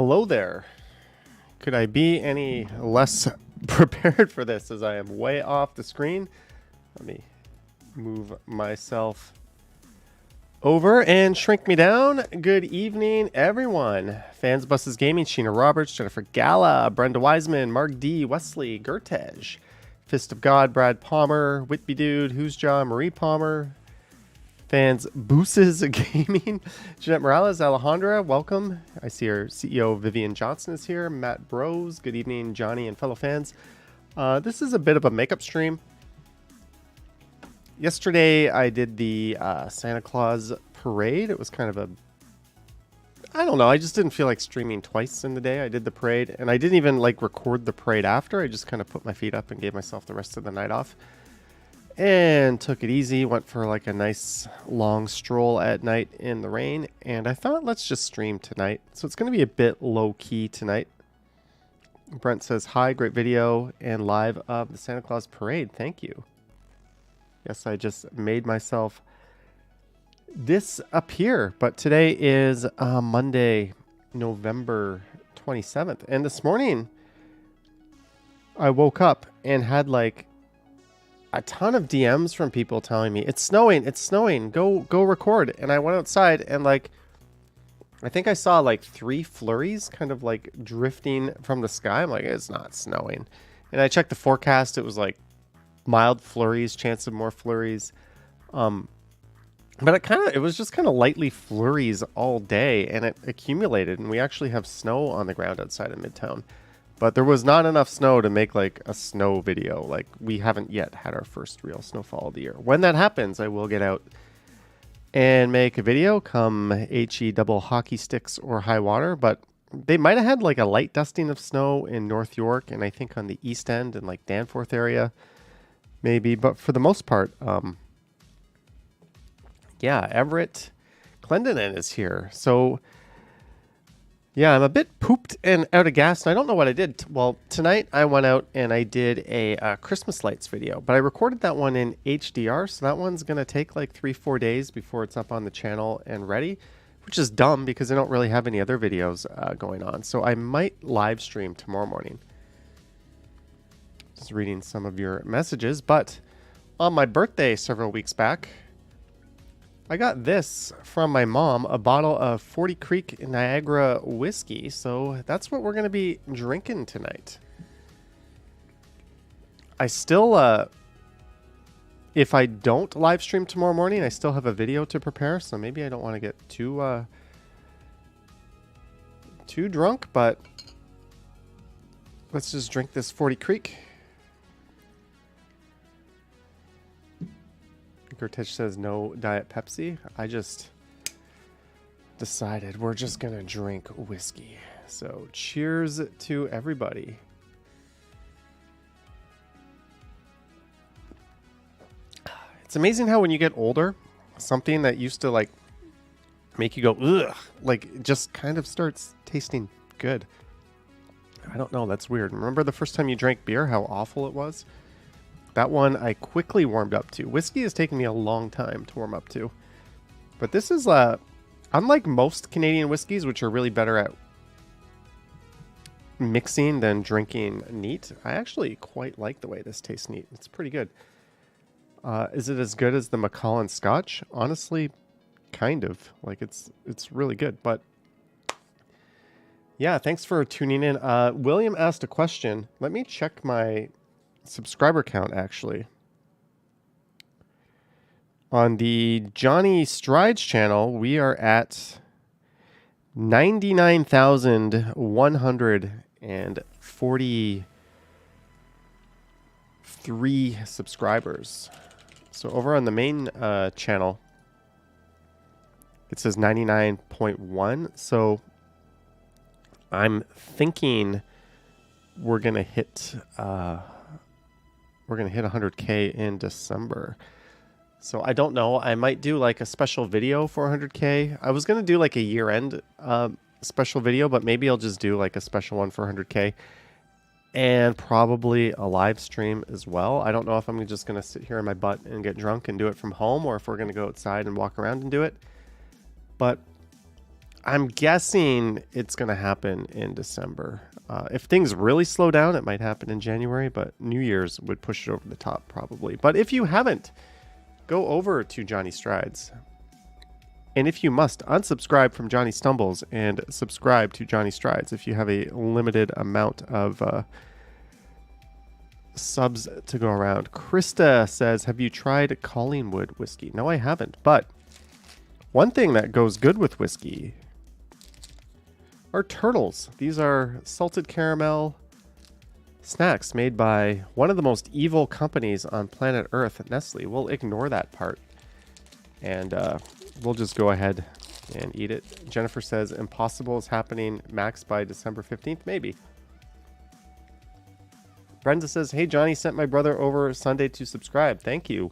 Hello there. Could I be any less prepared for this as I am way off the screen? Let me move myself over and shrink me down. Good evening, everyone. Fans Buses Gaming, Sheena Roberts, Jennifer Gala, Brenda Wiseman, Mark D, Wesley, Gertej, Fist of God, Brad Palmer, Whitby Dude, Who's Jaw, Marie Palmer, Fans Booses Gaming, Jeanette Morales, Alejandra, welcome. I see our CEO Vivian Johnson is here. Matt Bros, good evening, Johnny and fellow fans. This is a bit of a makeup stream. Yesterday I did the Santa Claus parade. It was kind of I don't know, I just didn't feel like streaming twice in the day. I did the parade and I didn't even like record the parade after. I just kind of put my feet up and gave myself the rest of the night off. And took it easy, went for like a nice long stroll at night in the rain, and I thought let's just stream tonight. So it's going to be a bit low key tonight. Brent says, hi, great video and live of the Santa Claus parade. Thank you. Yes, I just made myself disappear, but today is Monday, November 27th. And this morning I woke up and had like a ton of DMs from people telling me it's snowing, go record. And I went outside and like I think I saw like 3 flurries kind of like drifting from the sky. I'm like, it's not snowing. And I checked the forecast, it was like mild flurries, chance of more flurries. But it was just kind of lightly flurries all day, and it accumulated, and we actually have snow on the ground outside of Midtown. But there was not enough snow to make like a snow video. Like we haven't yet had our first real snowfall of the year. When that happens, I will get out and make a video come HE double hockey sticks or high water. But they might have had like a light dusting of snow in North York and I think on the East End and like Danforth area maybe. But for the most part, yeah, Everett Clendenin is here. So yeah, I'm a bit pooped and out of gas, and I don't know what I did. Well, tonight I went out and I did a Christmas lights video, but I recorded that one in HDR, so that one's going to take like 3-4 days before it's up on the channel and ready, which is dumb because I don't really have any other videos going on. So I might live stream tomorrow morning. Just reading some of your messages, but on my birthday several weeks back, I got this from my mom, a bottle of 40 Creek Niagara whiskey. So that's what we're going to be drinking tonight. I still, if I don't live stream tomorrow morning, I still have a video to prepare. So maybe I don't want to get too drunk, but let's just drink this 40 Creek. Gertej says no Diet Pepsi. I just decided we're just gonna drink whiskey. So cheers to everybody. It's amazing how when you get older, something that used to like make you go ugh, like just kind of starts tasting good. I don't know, that's weird. Remember the first time you drank beer, how awful it was? That one I quickly warmed up to. Whiskey has taken me a long time to warm up to. But this is, unlike most Canadian whiskeys, which are really better at mixing than drinking neat, I actually quite like the way this tastes neat. It's pretty good. Is it as good as the Macallan Scotch? Honestly, kind of. Like, it's really good. But, yeah, thanks for tuning in. William asked a question. Let me check my subscriber count actually. On the Johnny Strides channel, we are at 99,143 subscribers. So over on the main channel, it says 99.1. So I'm thinking we're gonna hit 100K in December. So I don't know. I might do like a special video for 100K. I was going to do like a year-end special video, but maybe I'll just do like a special one for 100K. And probably a live stream as well. I don't know if I'm just going to sit here in my butt and get drunk and do it from home, or if we're going to go outside and walk around and do it. But I'm guessing it's going to happen in December. If things really slow down, it might happen in January, but New Year's would push it over the top probably. But if you haven't, go over to Johnny Strides. And if you must, unsubscribe from Johnny Stumbles and subscribe to Johnny Strides if you have a limited amount of subs to go around. Krista says, have you tried Collingwood whiskey? No, I haven't. But one thing that goes good with whiskey are turtles. These are salted caramel snacks made by one of the most evil companies on planet Earth, Nestle. We'll ignore that part. And we'll just go ahead and eat it. Jennifer says, Impossible is happening max by December 15th. Maybe. Brenda says, hey, Johnny, sent my brother over Sunday to subscribe. Thank you.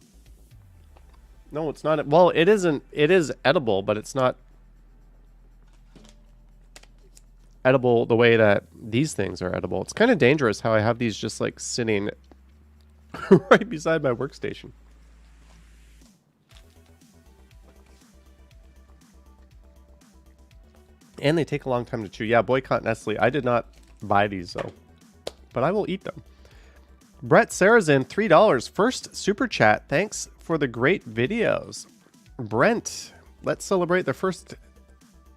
No, it's not. Well, it isn't. It is edible, but it's not edible the way that these things are edible. It's kind of dangerous how I have these just like sitting right beside my workstation. And they take a long time to chew. Yeah, boycott Nestle. I did not buy these, though. But I will eat them. Brett Sarazin, $3. First super chat. Thanks for the great videos. Brent, let's celebrate the first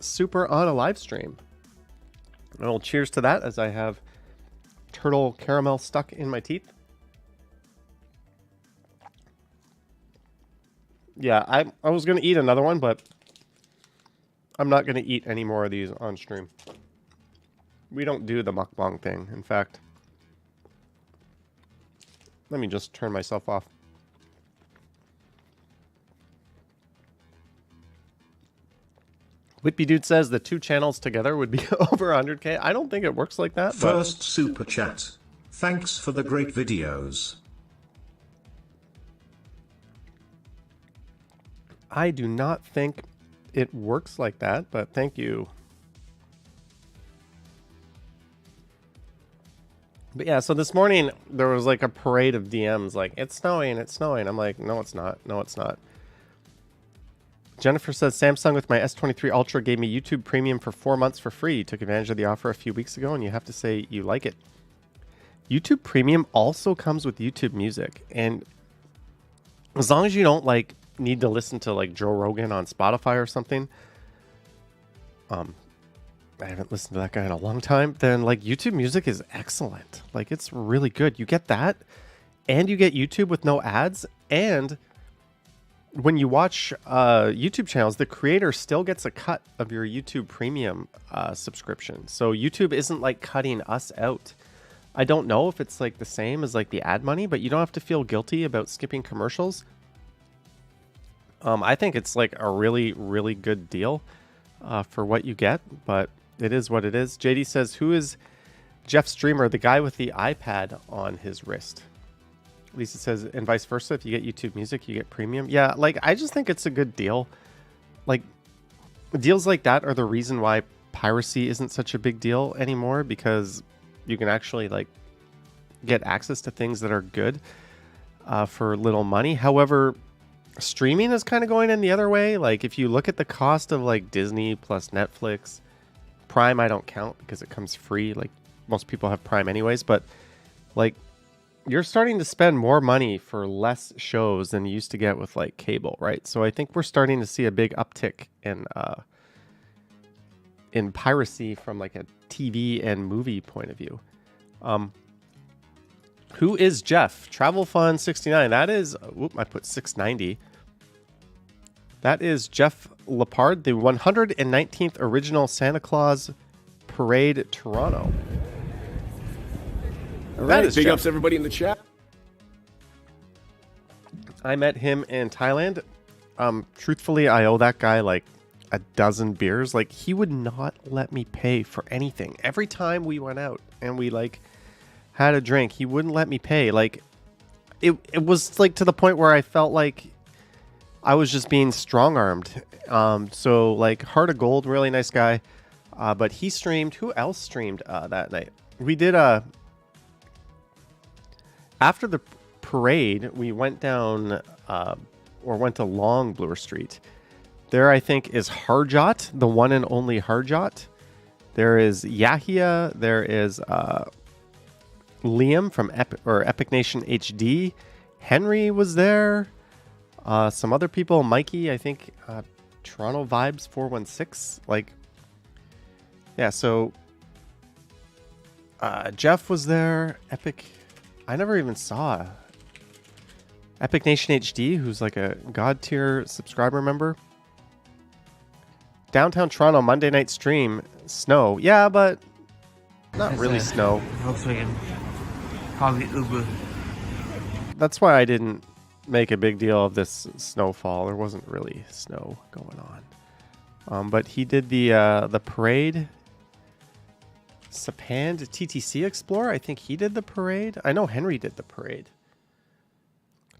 super on a live stream. Well, cheers to that as I have turtle caramel stuck in my teeth. Yeah, I was going to eat another one, but I'm not going to eat any more of these on stream. We don't do the mukbang thing. In fact, let me just turn myself off. Whitby Dude says the two channels together would be over 100K. I don't think it works like that. First super chat. Thanks for the great videos. I do not think it works like that, but thank you. But yeah, so this morning there was like a parade of DMs like, it's snowing, it's snowing. I'm like, no, it's not. No, it's not. Jennifer says, Samsung with my S23 Ultra gave me YouTube Premium for 4 months for free. Took advantage of the offer a few weeks ago, and you have to say you like it. YouTube Premium also comes with YouTube Music. And as long as you don't like need to listen to like Joe Rogan on Spotify or something, I haven't listened to that guy in a long time, then like YouTube Music is excellent. Like it's really good. You get that, and you get YouTube with no ads, and when you watch YouTube channels, the creator still gets a cut of your YouTube Premium subscription. So YouTube isn't like cutting us out. I don't know if it's like the same as like the ad money, but you don't have to feel guilty about skipping commercials. I think it's like a really, really good deal for what you get, but it is what it is. JD says, who is Jeff Streamer, the guy with the iPad on his wrist? Lisa says, and vice versa. If you get YouTube Music, you get Premium. Yeah, like I just think it's a good deal. Like deals like that are the reason why piracy isn't such a big deal anymore, because you can actually like get access to things that are good for little money. However, streaming is kind of going in the other way. Like if you look at the cost of like Disney plus Netflix, Prime, I don't count because it comes free. Like most people have Prime anyways, but like you're starting to spend more money for less shows than you used to get with like cable, right? So I think we're starting to see a big uptick in piracy from like a TV and movie point of view. Who is Jeff? Travel Fun 69. That is, I put 690. That is Jeff Lepard, the 119th original Santa Claus Parade, Toronto. All right, big ups everybody in the chat. I met him in Thailand. Truthfully, I owe that guy like a dozen beers. Like he would not let me pay for anything. Every time we went out and we like had a drink, he wouldn't let me pay. Like it was like to the point where I felt like I was just being strong-armed. So like Heart of Gold, really nice guy. But he streamed. Who else streamed that night? We did after the parade, we went down or went along Bloor Street, There, I think, is Harjot, the one and only Harjot. There is Yahia. There is Liam from Epic Nation HD. Henry was there. Some other people. Mikey, I think. Toronto Vibes 416. Like, yeah, so Jeff was there. Epic. I never even saw Epic Nation HD, who's like a God tier subscriber member. Downtown Toronto Monday night stream. Snow. Yeah, but not really snow. Volkswagen. Probably Uber. That's why I didn't make a big deal of this snowfall. There wasn't really snow going on. But he did the parade. Sapand TTC Explorer. I think he did the parade. I know Henry did the parade.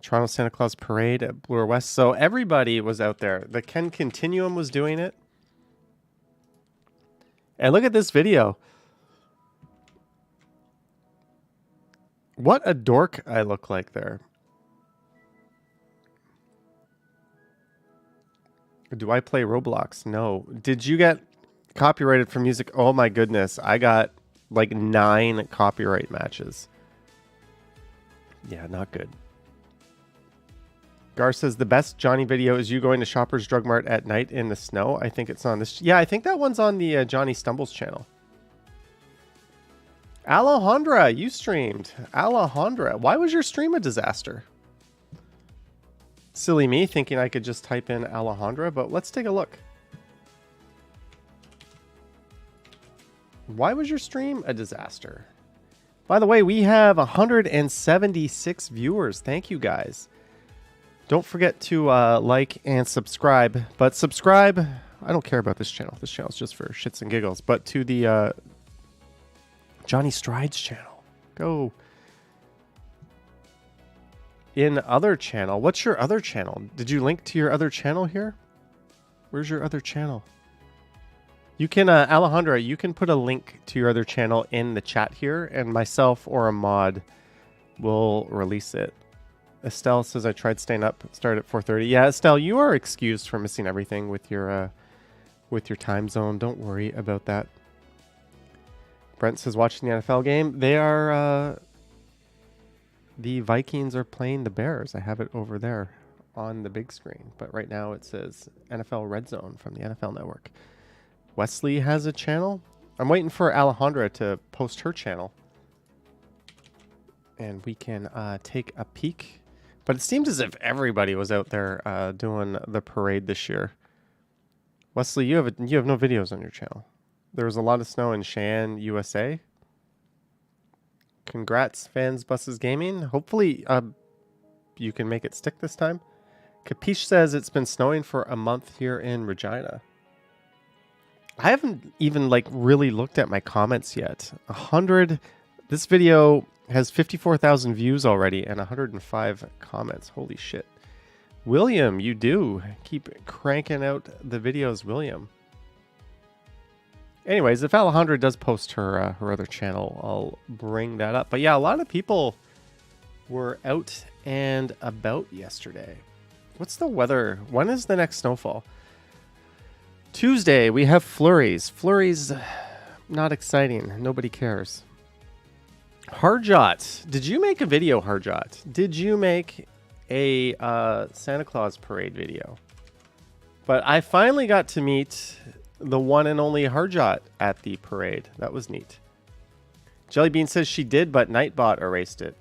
Toronto Santa Claus Parade at Bloor West. So everybody was out there. The Ken Continuum was doing it. And look at this video. What a dork I look like there. Do I play Roblox? No. Did you get copyrighted for music? Oh my goodness. I got like 9 copyright matches. Yeah, not good. Gar says the best Johnny video is you going to Shoppers Drug Mart at night in the snow. I think it's on this. Yeah, I think that one's on the Johnny Stumbles channel. Alejandra, you streamed. Alejandra, why was your stream a disaster? Silly me thinking I could just type in Alejandra, but let's take a look. Why was your stream a disaster? By the way, we have 176 viewers. Thank you guys. Don't forget to like and subscribe. But subscribe, I don't care about this channel. This channel is just for shits and giggles. But to the Johnny Strides channel. Go. In other channel. What's your other channel? Did you link to your other channel here? Where's your other channel? You can, Alejandra, you can put a link to your other channel in the chat here, and myself or a mod will release it. Estelle says I tried staying up, started at 4:30. Yeah, Estelle, you are excused for missing everything with your time zone. Don't worry about that. Brent says watching the NFL game. They are the Vikings are playing the Bears. I have it over there on the big screen, but right now it says NFL Red Zone from the NFL Network. Wesley has a channel. I'm waiting for Alejandra to post her channel, and we can take a peek. But it seemed as if everybody was out there doing the parade this year. Wesley, you have no videos on your channel. There was a lot of snow in Cheyenne, USA. Congrats, Fans Buses Gaming. Hopefully you can make it stick this time. Capiche says it's been snowing for a month here in Regina. I haven't even really looked at my comments yet. 100. This video has 54,000 views already and 105 comments. Holy shit. William, you do. Keep cranking out the videos, William. Anyways, if Alejandra does post her other channel, I'll bring that up. But yeah, a lot of people were out and about yesterday. What's the weather? When is the next snowfall? Tuesday, we have flurries. Flurries, not exciting. Nobody cares. Harjot, did you make a video, Harjot? Did you make a Santa Claus parade video? But I finally got to meet the one and only Harjot at the parade. That was neat. Jellybean says she did, but Nightbot erased it.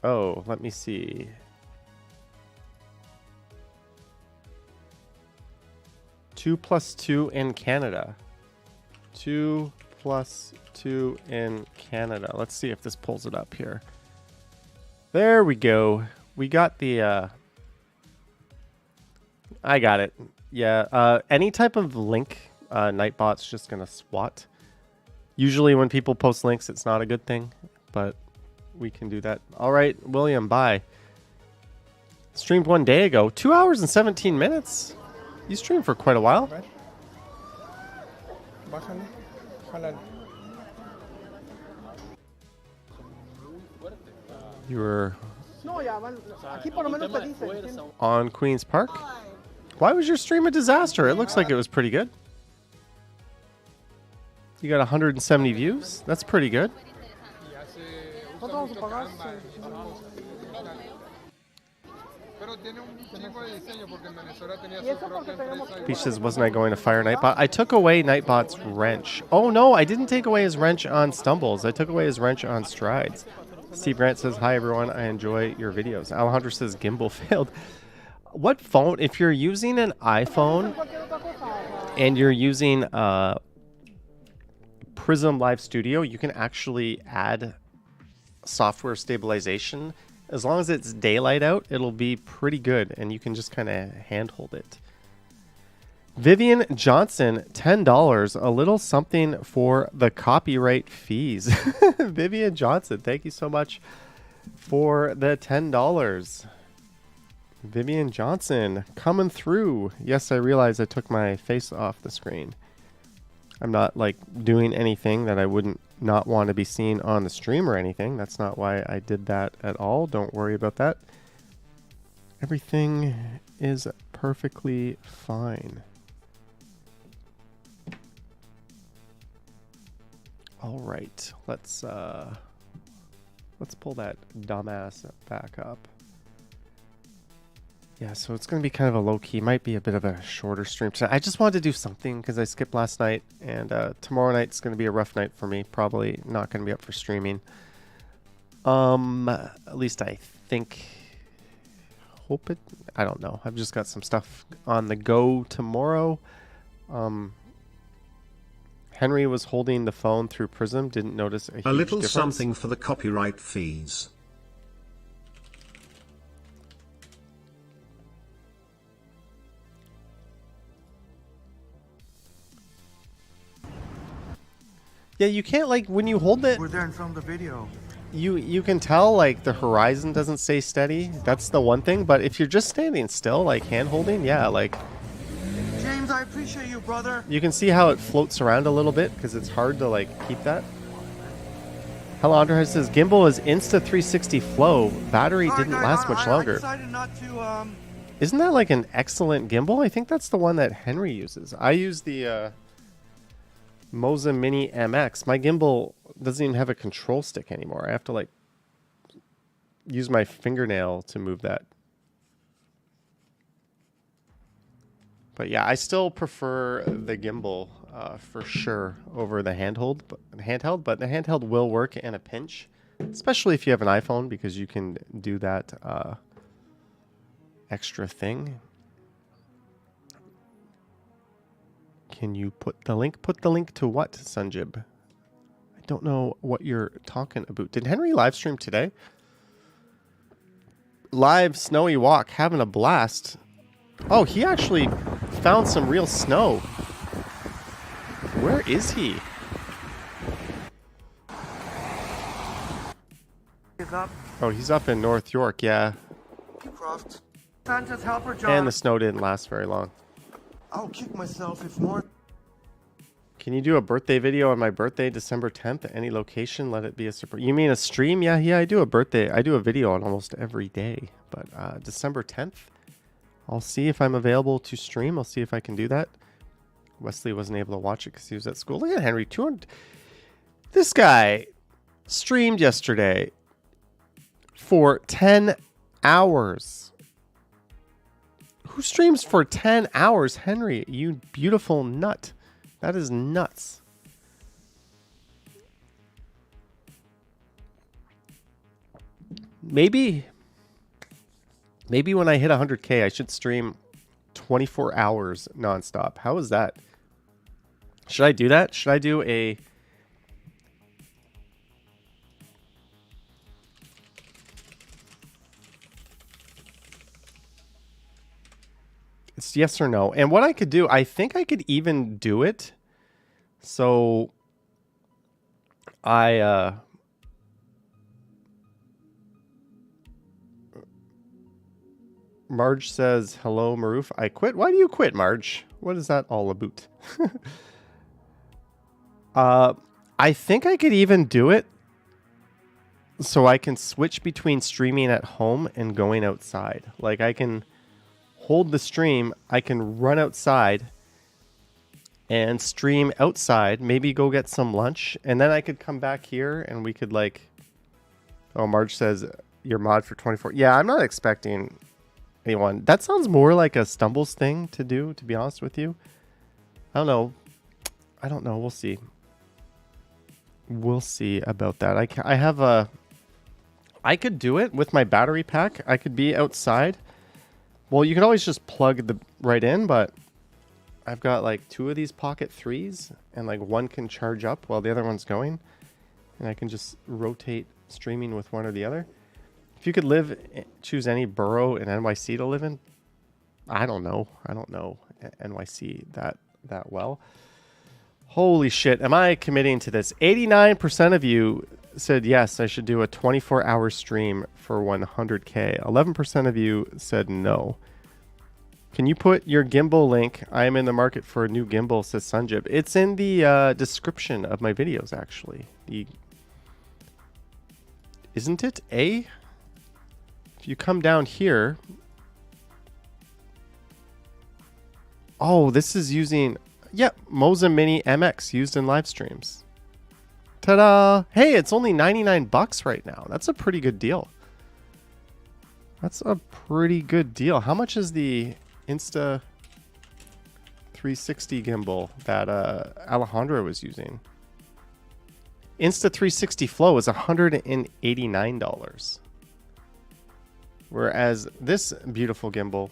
Oh, let me see. Two plus 2 in Canada. 2 plus 2 in Canada. Let's see if this pulls it up here. There we go. We got the... I got it. Yeah. Any type of link, Nightbot's just going to swat. Usually when people post links, it's not a good thing. But we can do that. All right, William, bye. Streamed 1 day ago. 2 hours and 17 minutes. You streamed for quite a while. You were on Queen's Park. Why was your stream a disaster? It looks like it was pretty good. You got 170 views. That's pretty good. Peach says, wasn't I going to fire Nightbot? I took away Nightbot's wrench. Oh no, I didn't take away his wrench on Stumbles. I took away his wrench on Strides. Steve Grant says, hi everyone, I enjoy your videos. Alejandro says, Gimbal failed. What phone? If you're using an iPhone and you're using Prism Live Studio, you can actually add software stabilization. As long as it's daylight out, it'll be pretty good, and you can just kind of handhold it. Vivian Johnson, $10. A little something for the copyright fees. Vivian Johnson, thank you so much for the $10. Vivian Johnson, coming through. Yes, I realize I took my face off the screen. I'm not like doing anything that I wouldn't not want to be seen on the stream or anything. That's not why I did that at all. Don't worry about that. Everything is perfectly fine. All right, let's pull that dumbass back up. Yeah, so it's going to be kind of a low-key, might be a bit of a shorter stream tonight. I just wanted to do something because I skipped last night, and tomorrow night's going to be a rough night for me. Probably not going to be up for streaming. At least I think, hope it, I don't know. I've just got some stuff on the go tomorrow. Henry was holding the phone through Prism, didn't notice a huge little difference. Something for the copyright fees. Yeah, you can't, like, when you hold it, We're there and filmed the video. you can tell, like, the horizon doesn't stay steady. That's the one thing. But if you're just standing still, like, hand holding, yeah, like, James, I appreciate you, brother. you can see how it floats around a little bit because it's hard to, like, keep that. Hello, Andrew says, Gimbal is Insta360 Flow. Battery didn't last much longer. I decided not to, Isn't that, like, an excellent gimbal? I think that's the one that Henry uses. I use the, Moza Mini MX. My gimbal doesn't even have a control stick anymore. I have to like use my fingernail to move that. But yeah, I still prefer the gimbal for sure over the handheld. But the handheld will work in a pinch, especially if you have an iPhone because you can do that extra thing. Can you put the link? Put the link to what, Sunjib? I don't know what you're talking about. Did Henry live stream today? Live snowy walk, having a blast. Oh, he actually found some real snow. Where is he? Oh, he's up in North York, yeah. Croft. Santa's helper, John. And the snow didn't last very long. I'll kick myself if more. Can you do a birthday video on my birthday, December 10th, at any location? Let it be a surprise. You mean a stream? Yeah, I do a birthday. I do a video on almost every day. But December 10th, I'll see if I'm available to stream. I'll see if I can do that. Wesley wasn't able to watch it because he was at school. Look at Henry. 200. This guy streamed yesterday for 10 hours. Who streams for 10 hours? Henry, you beautiful nut. That is nuts. Maybe when I hit 100K, I should stream 24 hours nonstop. How is that? Should I do that? Should I do a... It's yes or no. And what I could do, I think I could even do it. So Marge says, hello, Maroof. I quit. Why do you quit, Marge? What is that all about? I think I could even do it so I can switch between streaming at home and going outside. Like I can hold the stream, I can run outside and stream outside, maybe go get some lunch, and then I could come back here and we could like... Oh, Marge says your mod for 24. Yeah, I'm not expecting anyone. That sounds more like a Stumbles thing to do, to be honest with you. I don't know. We'll see. We'll see about that. I have a... I could do it with my battery pack. I could be outside. Well, you could always just plug the right in, but I've got like 2 of these Pocket 3s, and like one can charge up while the other one's going, and I can just rotate streaming with one or the other. If you could choose any borough in NYC to live in, I don't know NYC that well. Holy shit, am I committing to this? 89% of you said yes, I should do a 24-hour stream for 100k. 11% of you said no. Can you put your gimbal link? I am in the market for a new gimbal, says Sunjib. It's in the description of my videos, actually. Isn't it A? If you come down here... Oh, this is using... Yep, Moza Mini MX used in live streams. Ta-da! Hey, it's only 99 bucks right now. That's a pretty good deal. How much is the Insta 360 gimbal that Alejandro was using? Insta 360 Flow is $189. Whereas this beautiful gimbal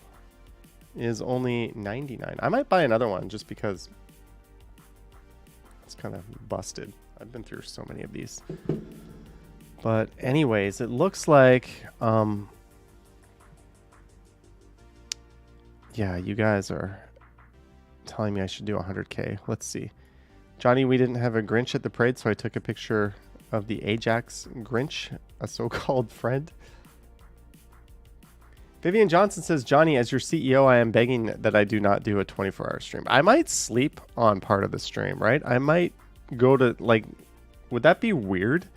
is only $99. I might buy another one just because it's kind of busted. I've been through so many of these. But anyways, it looks like yeah, you guys are telling me I should do 100k. Let's see. Johnny, we didn't have a Grinch at the parade, so I took a picture of the Ajax Grinch, a so-called friend. Vivian Johnson says, Johnny, as your CEO, I am begging that I do not do a 24-hour stream. I might sleep on part of the stream, right? I might go to, like, would that be weird?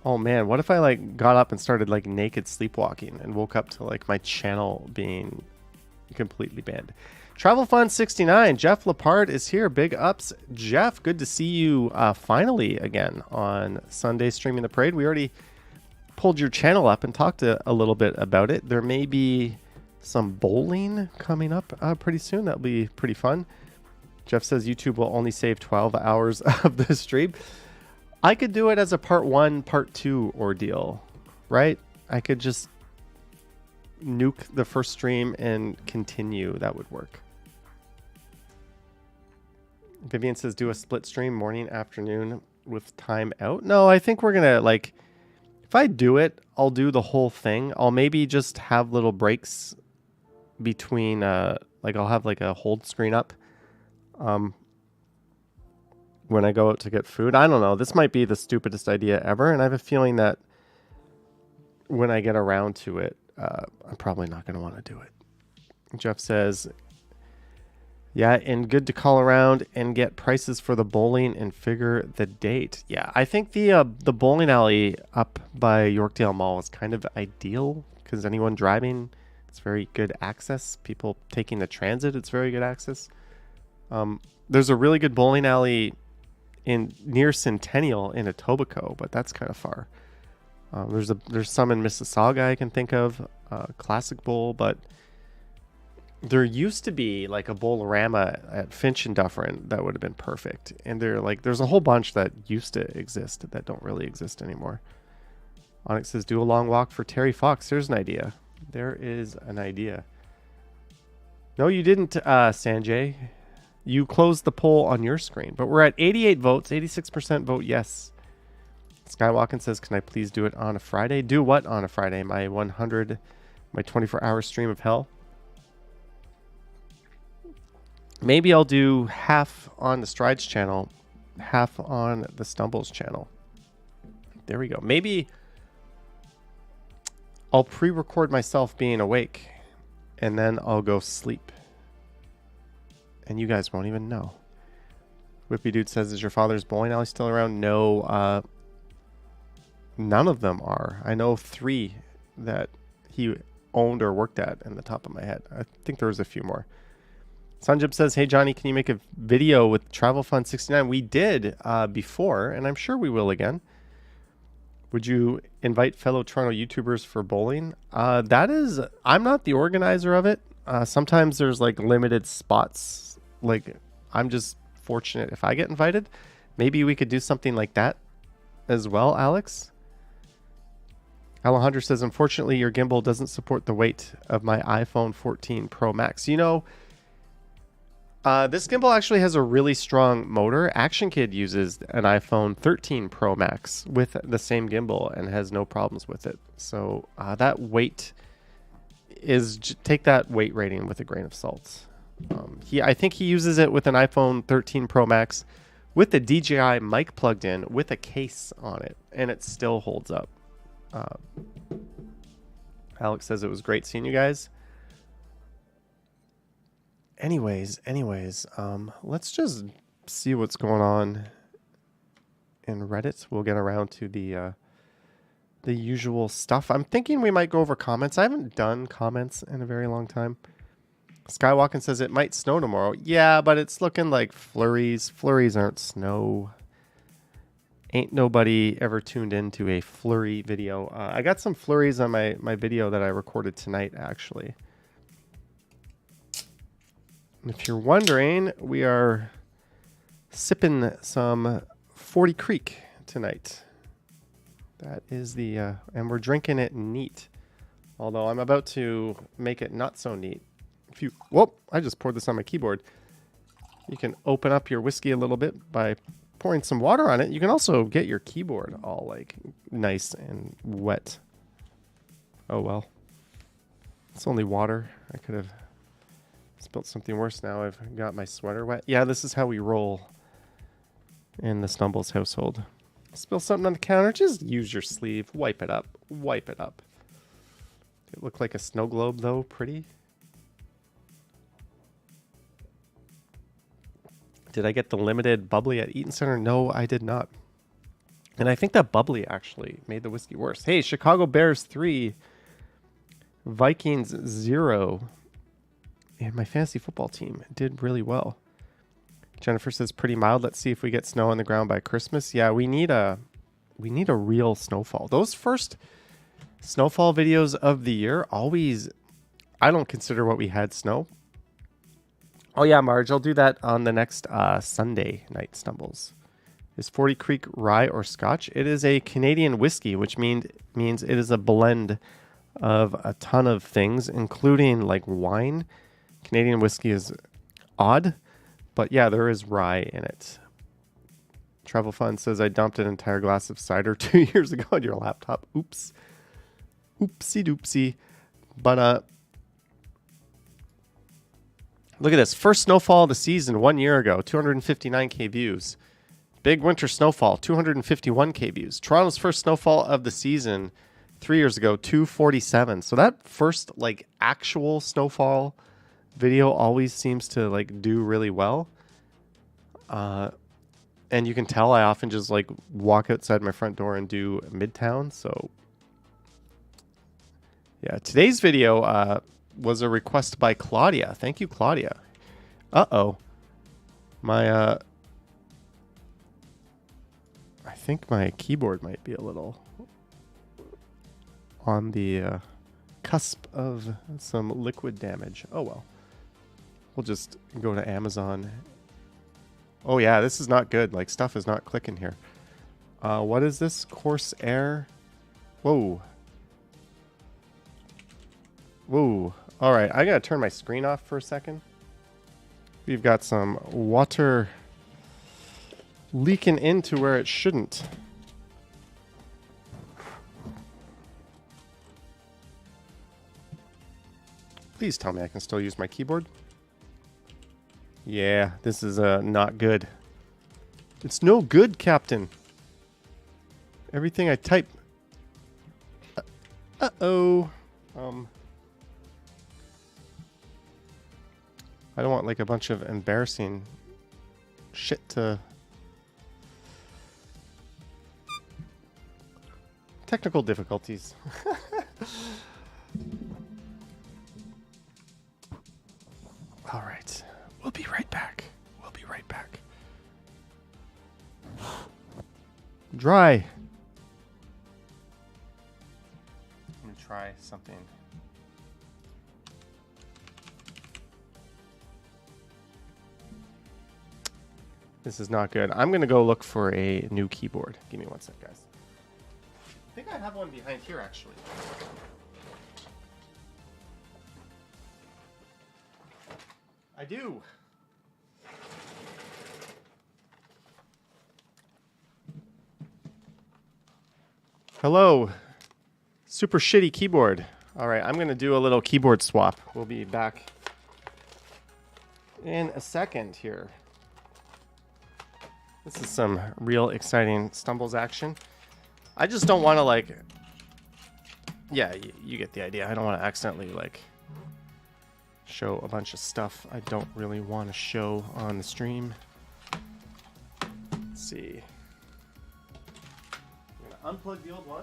Oh, man, what if I, like, got up and started, like, naked sleepwalking and woke up to, like, my channel being completely banned? Travel Fun 69, Jeff Lepard is here. Big ups, Jeff. Good to see you finally again on Sunday streaming the parade. We already pulled your channel up and talked a little bit about it. There may be some bowling coming up pretty soon. That'll be pretty fun. Jeff says YouTube will only save 12 hours of the stream. I could do it as a part 1, part 2 ordeal, right? I could just nuke the first stream and continue. That would work. Vivian says, do a split stream morning, afternoon with time out. No, I think we're going to, like, if I do it, I'll do the whole thing. I'll maybe just have little breaks between, like, I'll have, like, a hold screen up when I go out to get food. I don't know. This might be the stupidest idea ever, and I have a feeling that when I get around to it, I'm probably not going to want to do it. Jeff says... Yeah, and good to call around and get prices for the bowling and figure the date. Yeah, I think the bowling alley up by Yorkdale Mall is kind of ideal because anyone driving, it's very good access. People taking the transit, it's very good access. There's a really good bowling alley near Centennial in Etobicoke, but that's kind of far. There's some in Mississauga I can think of, Classic Bowl, but there used to be like a Bowlorama at Finch and Dufferin that would have been perfect. And there's a whole bunch that used to exist that don't really exist anymore. Onyx says, do a long walk for Terry Fox. There's an idea. There is an idea. No, you didn't, Sanjay. You closed the poll on your screen, but we're at 88 votes, 86% vote yes. Skywalking says, can I please do it on a Friday? Do what on a Friday? My 24-hour stream of hell? Maybe I'll do half on the Strides channel, half on the Stumbles channel. There we go. Maybe I'll pre-record myself being awake, and then I'll go sleep. And you guys won't even know. Whippy Dude says, is your father's bowling alley still around? No, none of them are. I know 3 that he owned or worked at in the top of my head. I think there was a few more. Sanjib says, hey, Johnny, can you make a video with Travel Fund 69? We did before, and I'm sure we will again. Would you invite fellow Toronto YouTubers for bowling? I'm not the organizer of it. Sometimes there's like limited spots. Like, I'm just fortunate if I get invited. Maybe we could do something like that as well, Alex. Alejandro says, unfortunately, your gimbal doesn't support the weight of my iPhone 14 Pro Max. You know, this gimbal actually has a really strong motor. Action Kid uses an iPhone 13 Pro Max with the same gimbal and has no problems with it. So that weight is, take that weight rating with a grain of salt. I think he uses it with an iPhone 13 Pro Max with the DJI mic plugged in with a case on it, and it still holds up. Alex says it was great seeing you guys. Anyways, let's just see what's going on in Reddit. We'll get around to the usual stuff. I'm thinking we might go over comments. I haven't done comments in a very long time. Skywalking says it might snow tomorrow. Yeah, but it's looking like flurries. Flurries aren't snow. Ain't nobody ever tuned into a flurry video. I got some flurries on my video that I recorded tonight, actually. And if you're wondering, we are sipping some 40 Creek tonight. That is the, and we're drinking it neat. Although I'm about to make it not so neat. Whoop, I just poured this on my keyboard. You can open up your whiskey a little bit by pouring some water on it. You can also get your keyboard all like nice and wet. Oh well. It's only water. I could have spilled something worse now. I've got my sweater wet. Yeah, this is how we roll in the Stumbles household. Spill something on the counter, just use your sleeve. Wipe it up. Wipe it up. It looked like a snow globe though. Pretty. Did I get the limited bubbly at Eaton Center? No, I did not. And I think that bubbly actually made the whiskey worse. Hey, Chicago Bears 3, Vikings 0. And my fantasy football team did really well. Jennifer says pretty mild. Let's see if we get snow on the ground by Christmas. Yeah, we need a real snowfall. Those first snowfall videos of the year always, I don't consider what we had snow. Oh yeah, Marge, I'll do that on the next Sunday night Stumbles. Is 40 Creek rye or scotch? It is a Canadian whiskey, which means it is a blend of a ton of things, including like wine. Canadian whiskey is odd, but yeah, there is rye in it. Travel Fund says I dumped an entire glass of cider 2 years ago on your laptop. Oops. Oopsie doopsie. But look at this. First snowfall of the season 1 year ago, 259K views. Big winter snowfall, 251K views. Toronto's first snowfall of the season 3 years ago, 247. So that first like actual snowfall video always seems to like do really well. And you can tell I often just like walk outside my front door and do Midtown. So yeah, today's video was a request by Claudia. Thank you, Claudia. Uh-oh. My, I think my keyboard might be a little on the cusp of some liquid damage. Oh, well. We'll just go to Amazon. Oh, yeah, this is not good. Like, stuff is not clicking here. What is this? Corsair? Whoa. Whoa. All right, I gotta turn my screen off for a second. We've got some water leaking into where it shouldn't. Please tell me I can still use my keyboard. Yeah, this is not good. It's no good, Captain. Everything I type. Uh-oh. I don't want like a bunch of embarrassing shit to... Technical difficulties. All right. We'll be right back. We'll be right back. Dry. I'm going to try something. This is not good. I'm going to go look for a new keyboard. Give me one sec, guys. I think I have one behind here, actually. I do. Hello. Super shitty keyboard. All right, I'm going to do a little keyboard swap. We'll be back in a second here. This is some real exciting stumbles action. I just don't want to, like... Yeah, you get the idea. I don't want to accidentally, like, show a bunch of stuff I don't really want to show on the stream. Let's see. I'm going to unplug the old one.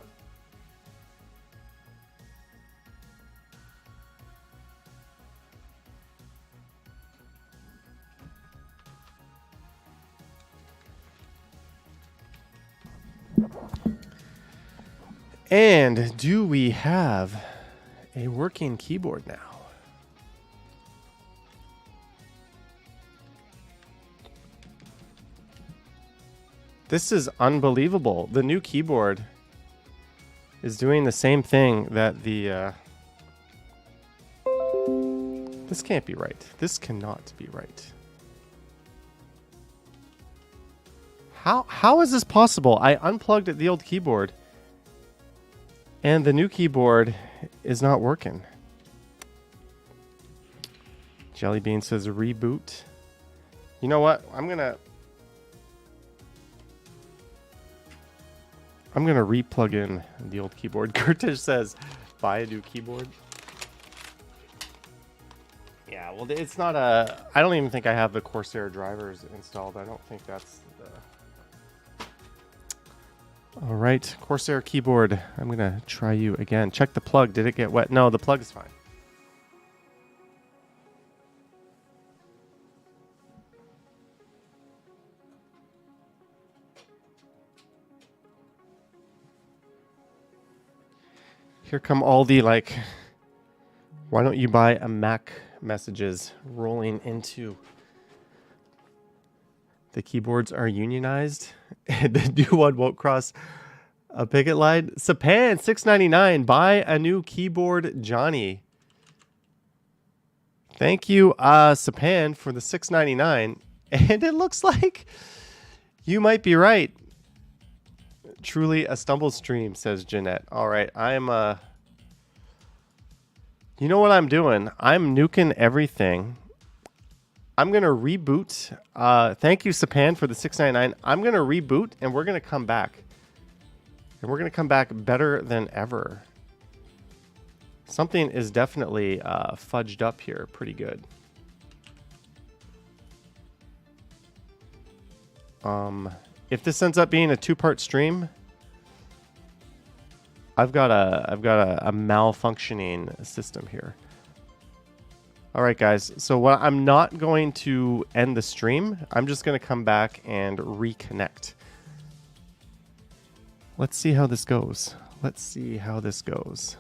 And do we have a working keyboard now? This is unbelievable. The new keyboard is doing the same thing that the... This can't be right. This cannot be right. How is this possible? I unplugged the old keyboard and the new keyboard is not working. Jellybean says reboot. You know what? I'm gonna re-plug in the old keyboard. Kurtish says buy a new keyboard. Yeah, well, it's not a... I don't even think I have the Corsair drivers installed. I don't think that's the... All right, Corsair keyboard. I'm going to try you again. Check the plug. Did it get wet? No, the plug is fine. Here come all the, like, why don't you buy a Mac messages rolling into... The keyboards are unionized. The new one won't cross a picket line. Sapan, $6.99. Buy a new keyboard, Johnny. Thank you, Sapan, for the $6.99. And it looks like you might be right. Truly a stumble stream, says Jeanette. All right, I'm... You know what I'm doing? I'm nuking everything. I'm going to reboot. Thank you, Sapan, for the $6.99. I'm going to reboot, and we're going to come back. And we're going to come back better than ever. Something is definitely fudged up here pretty good. If this ends up being a two-part stream, I've got a malfunctioning system here. All right, guys. So I'm not going to end the stream. I'm just going to come back and reconnect. Let's see how this goes. Let's see how this goes.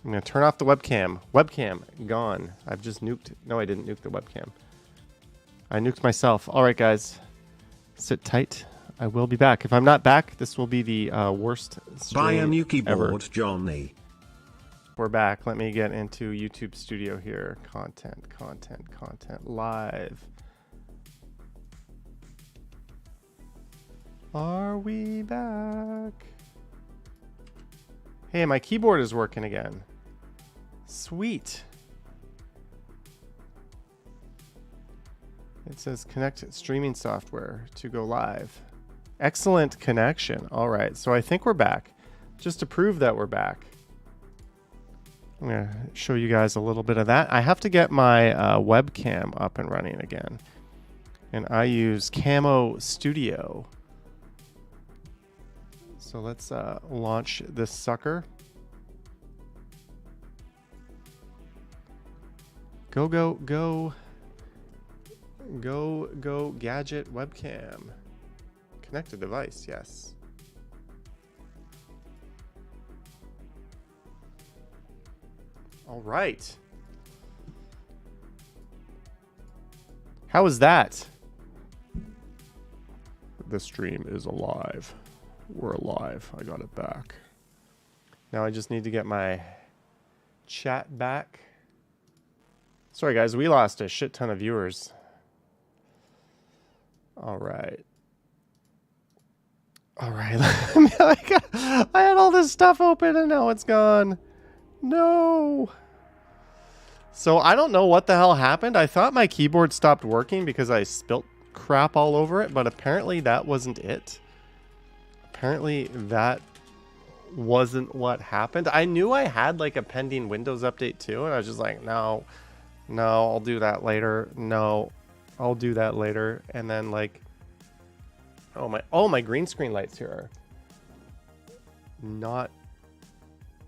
I'm going to turn off the webcam. Webcam gone. I've just nuked. No, I didn't nuke the webcam. I nuked myself. All right, guys. Sit tight. I will be back. If I'm not back, this will be the worst stream Buy a new keyboard, ever. Johnny. We're back. Let me get into YouTube Studio here. Content, live. Are we back? Hey, my keyboard is working again. Sweet. It says connect streaming software to go live. Excellent connection. All right, so I think we're back. Just to prove that we're back, I'm going to show you guys a little bit of that. I have to get my webcam up and running again. And I use Camo Studio. So let's launch this sucker. Go, go, go. Go gadget webcam. Connected device, yes. All right. How was that? The stream is alive. We're alive. I got it back. Now I just need to get my chat back. Sorry guys, we lost a shit ton of viewers. All right. All right. I had all this stuff open and now it's gone. No. So I don't know what the hell happened. I thought my keyboard stopped working because I spilt crap all over it, but apparently that wasn't it. Apparently that wasn't what happened. I knew I had like a pending Windows update too, and I was just like, no, I'll do that later. No, I'll do that later. And then like, oh my green screen lights here are not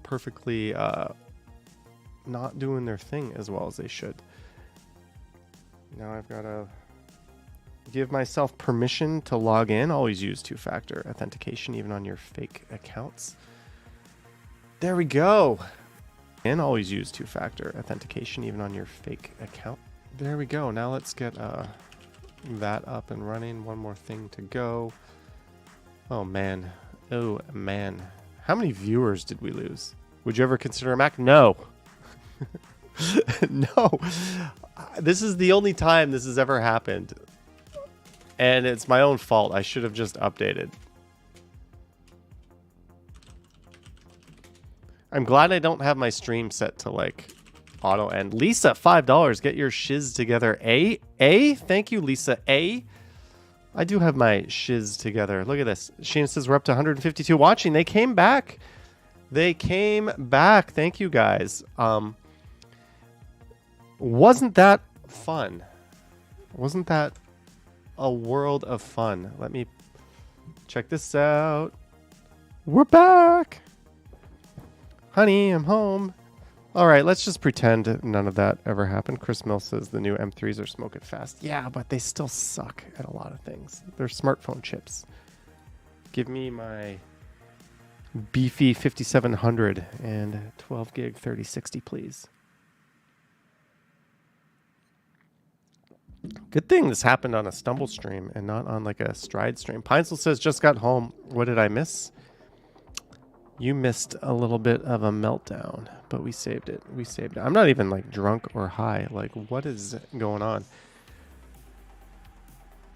perfectly not doing their thing as well as they should. Now I've got to give myself permission to log in. Always use two-factor authentication even on your fake accounts. There we go. And always use two-factor authentication even on your fake account. There we go. Now let's get that up and running. One more thing to go. Oh man. How many viewers did we lose? Would you ever consider a Mac? No. No. This is the only time this has ever happened. And it's my own fault. I should have just updated. I'm glad I don't have my stream set to like auto end. Lisa, $5. Get your shiz together. Thank you, Lisa. I do have my shiz together. Look at this. Sheena says we're up to 152 watching. They came back. Thank you guys. Wasn't that fun? Wasn't that a world of fun? Let me check this out. We're back. Honey, I'm home. All right, let's just pretend none of that ever happened. Chris Mill says the new M3s are smoking fast. Yeah, but they still suck at a lot of things. They're smartphone chips. Give me my beefy 5700 and 12 gig 3060, please. Good thing this happened on a Stumble stream and not on like a Stride stream. Pinesel says, just got home. What did I miss? You missed a little bit of a meltdown, but we saved it. I'm not even like drunk or high. Like, what is going on?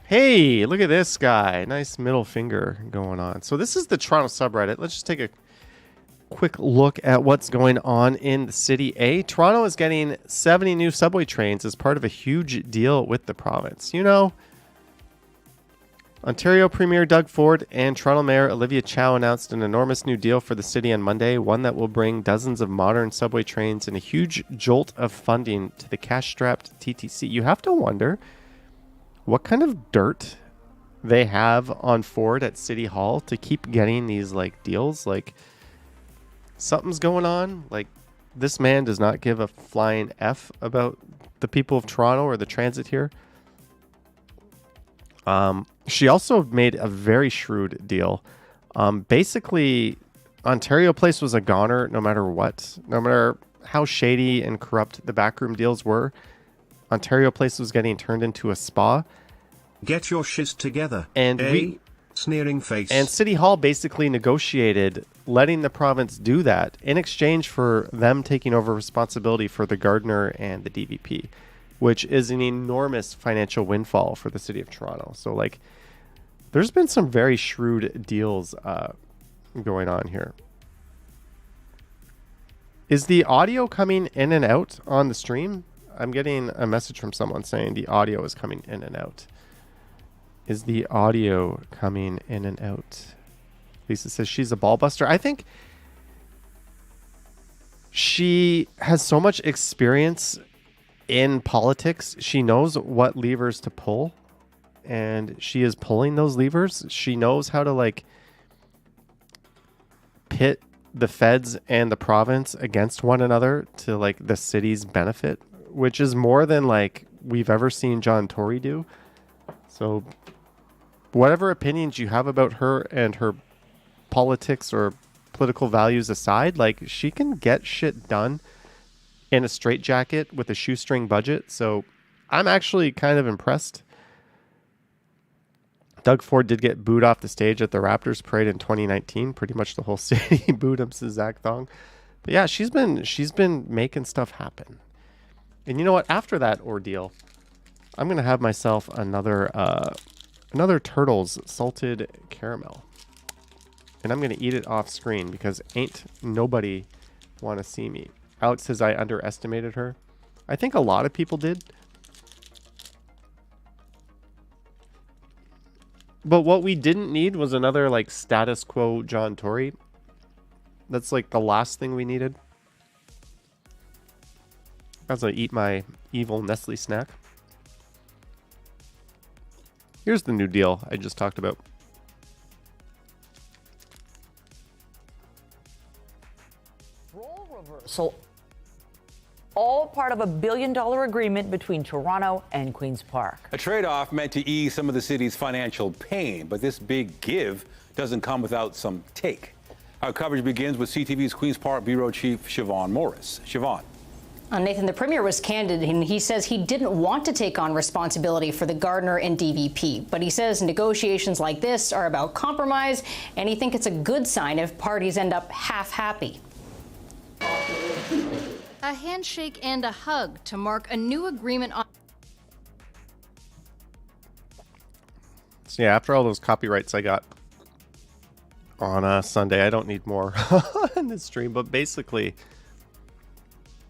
Hey, look at this guy. Nice middle finger going on. So this is the Toronto subreddit. Let's just take a quick look at what's going on in the city. Toronto is getting 70 new subway trains as part of a huge deal with the province. You know, Ontario Premier Doug Ford and Toronto Mayor Olivia Chow announced an enormous new deal for the city on Monday, one that will bring dozens of modern subway trains and a huge jolt of funding to the cash-strapped TTC. You have to wonder what kind of dirt they have on Ford at City Hall to keep getting these like deals. Like, something's going on. Like, this man does not give a flying F about the people of Toronto or the transit here. She also made a very shrewd deal. Basically, Ontario Place was a goner no matter what. No matter how shady and corrupt the backroom deals were, Ontario Place was getting turned into a spa. Get your shiz together. And sneering face. And City Hall basically negotiated letting the province do that in exchange for them taking over responsibility for the Gardiner and the DVP, which is an enormous financial windfall for the city of Toronto. So, like, there's been some very shrewd deals going on here. Is the audio coming in and out on the stream? I'm getting a message from someone saying the audio is coming in and out. Is the audio coming in and out? Lisa says she's a ball buster. I think she has so much experience in politics. She knows what levers to pull, and she is pulling those levers. She knows how to like pit the feds and the province against one another to like the city's benefit, which is more than like we've ever seen John Tory do. So whatever opinions you have about her and her politics or political values aside, like, she can get shit done in a straitjacket with a shoestring budget. So I'm actually kind of impressed. Doug Ford did get booed off the stage at the Raptors parade in 2019. Pretty much the whole city booed him to Zach Thong. But yeah, she's been making stuff happen. And you know what? After that ordeal, I'm gonna have myself another Turtles salted caramel, and I'm gonna eat it off screen because ain't nobody want to see me. Alex says I underestimated her. I think a lot of people did. But what we didn't need was another, like, status quo John Tory. That's, like, the last thing we needed. As I eat my evil Nestle snack. Here's the new deal I just talked about. Role reversal. All part of a $1 billion agreement between Toronto and Queen's Park. A trade-off meant to ease some of the city's financial pain, but this big give doesn't come without some take. Our coverage begins with CTV's Queen's Park Bureau Chief Siobhan Morris. Siobhan. Nathan, the Premier was candid, and he says he didn't want to take on responsibility for the Gardner and DVP. But he says negotiations like this are about compromise, and he thinks it's a good sign if parties end up half-happy. A handshake and a hug to mark a new agreement on... So yeah, after all those copyrights I got on Sunday, I don't need more on this stream. But basically,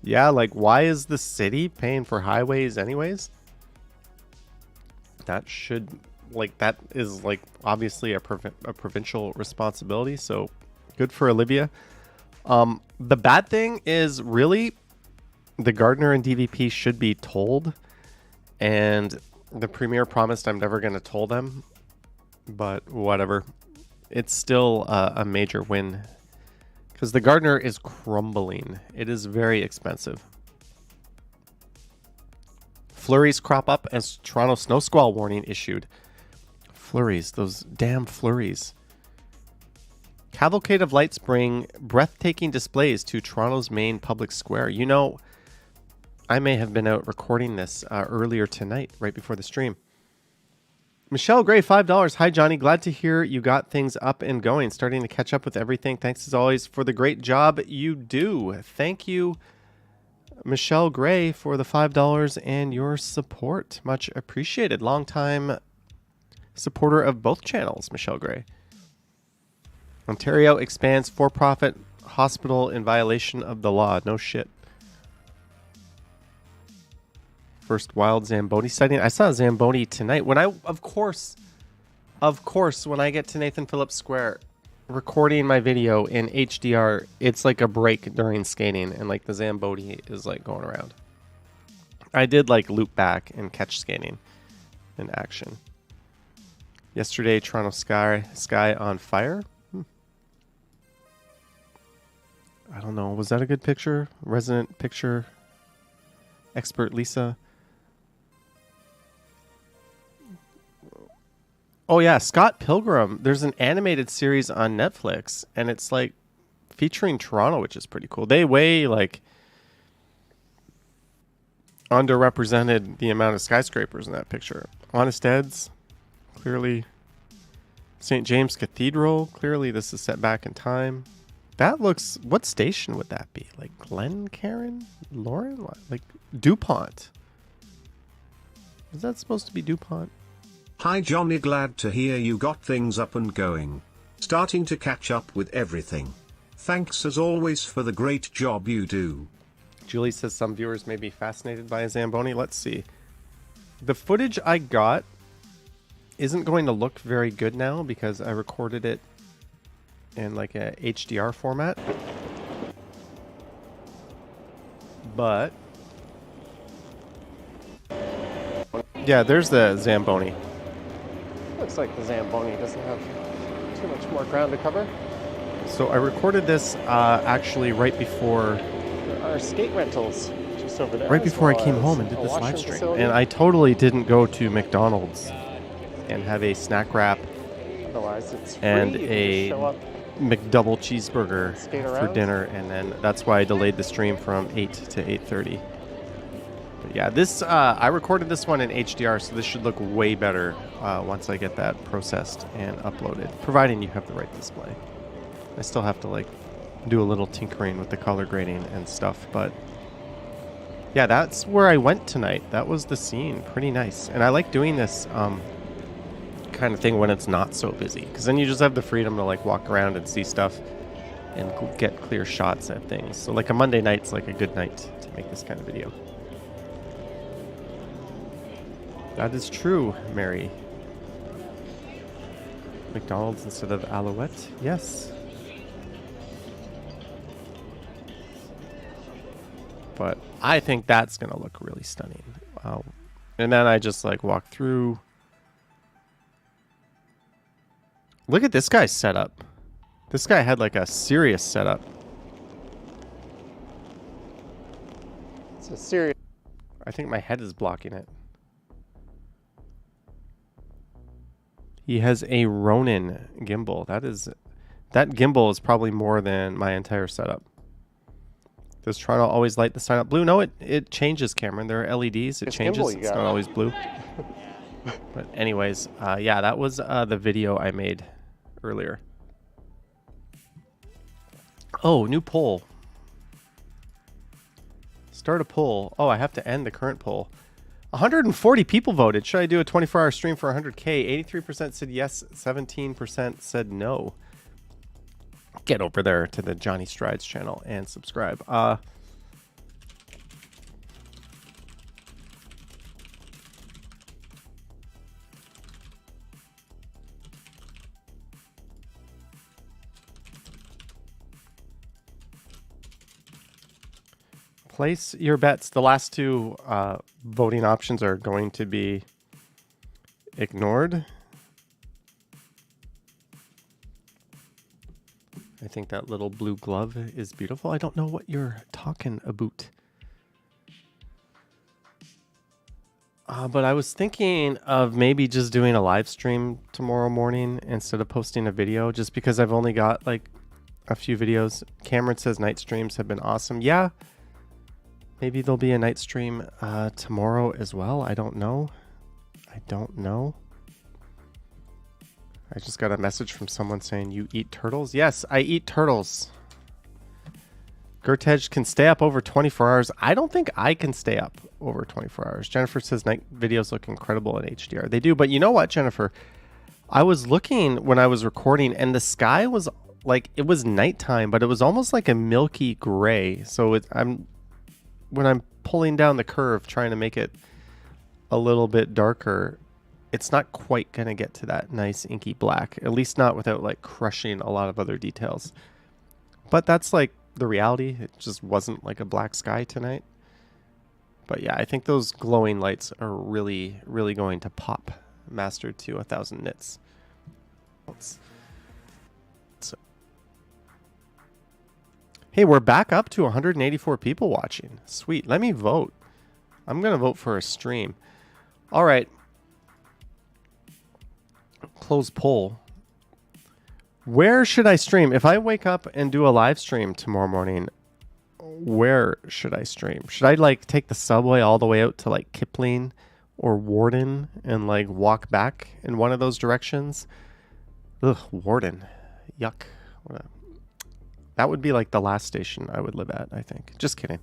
yeah, like, why is the city paying for highways anyways? That should, like, that is, like, obviously a provincial responsibility. So good for Olivia. The bad thing is, really, the Gardner and DVP should be told, and the Premier promised I'm never going to toll them, but whatever. It's still a major win, because the Gardner is crumbling. It is very expensive. Flurries crop up as Toronto snow squall warning issued. Flurries, those damn flurries. Cavalcade of lights bring breathtaking displays to Toronto's main public square. You know, I may have been out recording this earlier tonight, right before the stream. Michelle Gray, $5. Hi, Johnny. Glad to hear you got things up and going. Starting to catch up with everything. Thanks, as always, for the great job you do. Thank you, Michelle Gray, for the $5 and your support. Much appreciated. Longtime supporter of both channels, Michelle Gray. Ontario expands for-profit hospital in violation of the law. No shit. First wild Zamboni sighting. I saw a Zamboni tonight. When I, of course, when I get to Nathan Phillips Square, recording my video in HDR, it's like a break during skating, and like the Zamboni is like going around. I did like loop back and catch skating in action. Yesterday, Toronto sky on fire. I don't know. Was that a good picture? Resident picture expert Lisa. Oh yeah, Scott Pilgrim. There's an animated series on Netflix, and it's like featuring Toronto, which is pretty cool. They way like underrepresented the amount of skyscrapers in that picture. Honest Ed's, clearly. St. James Cathedral, clearly this is set back in time. That looks, what station would that be? Like Glencairn? Lauren? Like DuPont. Is that supposed to be DuPont? Hi Johnny, glad to hear you got things up and going. Starting to catch up with everything. Thanks as always for the great job you do. Julie says some viewers may be fascinated by a Zamboni. Let's see. The footage I got isn't going to look very good now because I recorded it in like a HDR format. But yeah, there's the Zamboni. Looks like the Zamboni doesn't have too much more ground to cover. So I recorded this actually right before our skate rentals just right before I came home and did this live stream. And I totally didn't go to McDonald's and have a snack wrap and a McDouble cheeseburger for dinner, and then that's why I delayed the stream from 8 to 8:30. But yeah, this I recorded this one in HDR, so this should look way better once I get that processed and uploaded, providing you have the right display. I still have to like do a little tinkering with the color grading and stuff, but yeah, that's where I went tonight. That was the scene. Pretty nice. And I like doing this kind of thing when it's not so busy, because then you just have the freedom to like walk around and see stuff and get clear shots at things. So like a Monday night's like a good night to make this kind of video. That is true, Mary. McDonald's instead of Alouette? Yes. But I think that's going to look really stunning. And then I just like walk through. Look at this guy's setup. This guy had like a serious setup. It's a serious. I think my head is blocking it. He has a Ronin gimbal. That gimbal is probably more than my entire setup. Does Toronto always light the sign up blue? No, it changes, Cameron. There are LEDs. It changes. It's not always blue. But anyways, yeah, that was the video I made earlier. Oh, new poll. Start a poll. Oh, I have to end the current poll. 140 people voted. Should I do a 24-hour stream for 100K? 83% said yes. 17% said no. Get over there to the Johnny Strides channel and subscribe. Place your bets. The last two voting options are going to be ignored. I think that little blue glove is beautiful. I don't know what you're talking about. But I was thinking of maybe just doing a live stream tomorrow morning instead of posting a video, just because I've only got like a few videos. Cameron says night streams have been awesome. Yeah. Maybe there'll be a night stream tomorrow as well. I don't know. I just got a message from someone saying, you eat turtles? Yes, I eat turtles. Gertej can stay up over 24 hours. I don't think I can stay up over 24 hours. Jennifer says night videos look incredible in HDR. They do, but you know what, Jennifer? I was looking when I was recording, and the sky was like, it was nighttime, but it was almost like a milky gray. So when I'm pulling down the curve, trying to make it a little bit darker, it's not quite going to get to that nice inky black, at least not without like crushing a lot of other details. But that's like the reality. It just wasn't like a black sky tonight. But yeah, I think those glowing lights are really, really going to pop, mastered to 1,000 nits. So, hey, we're back up to 184 people watching. Sweet. Let me vote. I'm going to vote for a stream. All right. Close poll. Where should I stream? If I wake up and do a live stream tomorrow morning, where should I stream? Should I like take the subway all the way out to like Kipling or Warden and like walk back in one of those directions? Ugh, Warden. Yuck. That would be like the last station I would live at, I think. Just kidding.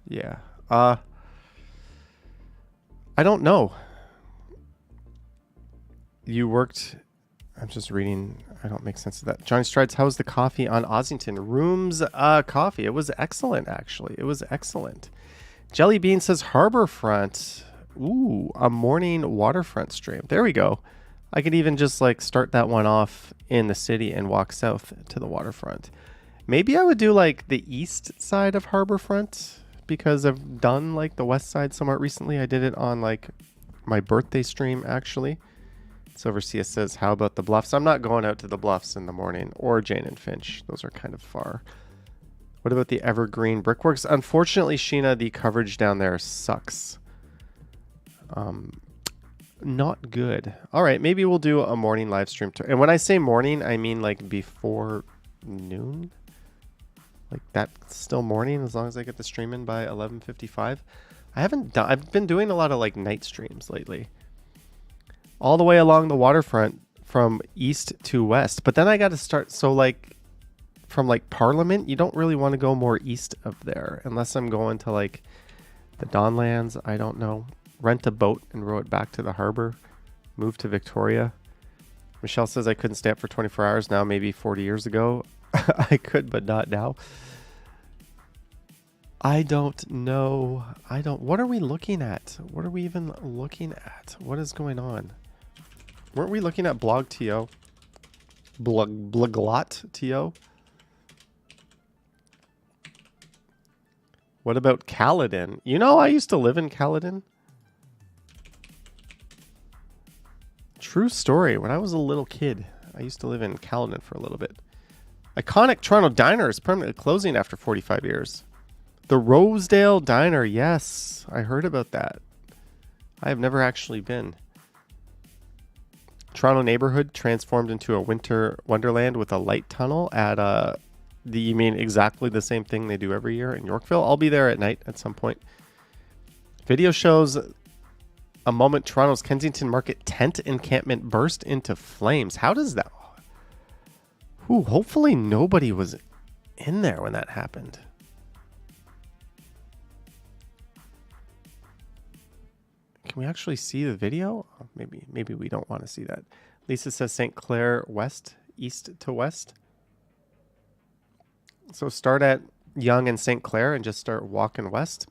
Yeah. I don't know. You worked... I'm just reading. I don't make sense of that. Johnny Strides, how was the coffee on Ossington? Rooms coffee. It was excellent, actually. It was excellent. Jelly Bean says Harborfront. Ooh, a morning waterfront stream. There we go. I could even just like start that one off in the city and walk south to the waterfront. Maybe I would do like the east side of Harborfront, because I've done like the west side somewhat recently. I did it on like my birthday stream, actually. Silver CS says, how about the Bluffs? I'm not going out to the Bluffs in the morning, or Jane and Finch. Those are kind of far. What about the Evergreen Brickworks? Unfortunately, Sheena, the coverage down there sucks. Not good. All right, maybe we'll do a morning live stream. And when I say morning, I mean like before noon. Like that's still morning as long as I get the stream in by 11:55. I've been doing a lot of like night streams lately. All the way along the waterfront from east to west. But then I got to start, so like from like Parliament, you don't really want to go more east of there unless I'm going to like the Donlands. I don't know. Rent a boat and row it back to the harbor. Move to Victoria. Michelle says I couldn't stay up for 24 hours now. Maybe 40 years ago I could, but not now. I don't know. What are we looking at? What are we even looking at? What is going on? Weren't we looking at BlogTO? Bloglot.to? What about Caledon? You know, I used to live in Caledon. True story. When I was a little kid, I used to live in Caledon for a little bit. Iconic Toronto Diner is permanently closing after 45 years. The Rosedale Diner. Yes, I heard about that. I have never actually been. Toronto neighborhood transformed into a winter wonderland with a light tunnel at you mean exactly the same thing they do every year in Yorkville? I'll be there at night at some point. Video shows a moment Toronto's Kensington Market tent encampment burst into flames. How does that... Ooh, hopefully nobody was in there when that happened. Can we actually see the video? Oh, maybe we don't want to see that. Lisa says St. Clair West, east to west. So start at Yonge and St. Clair and just start walking west.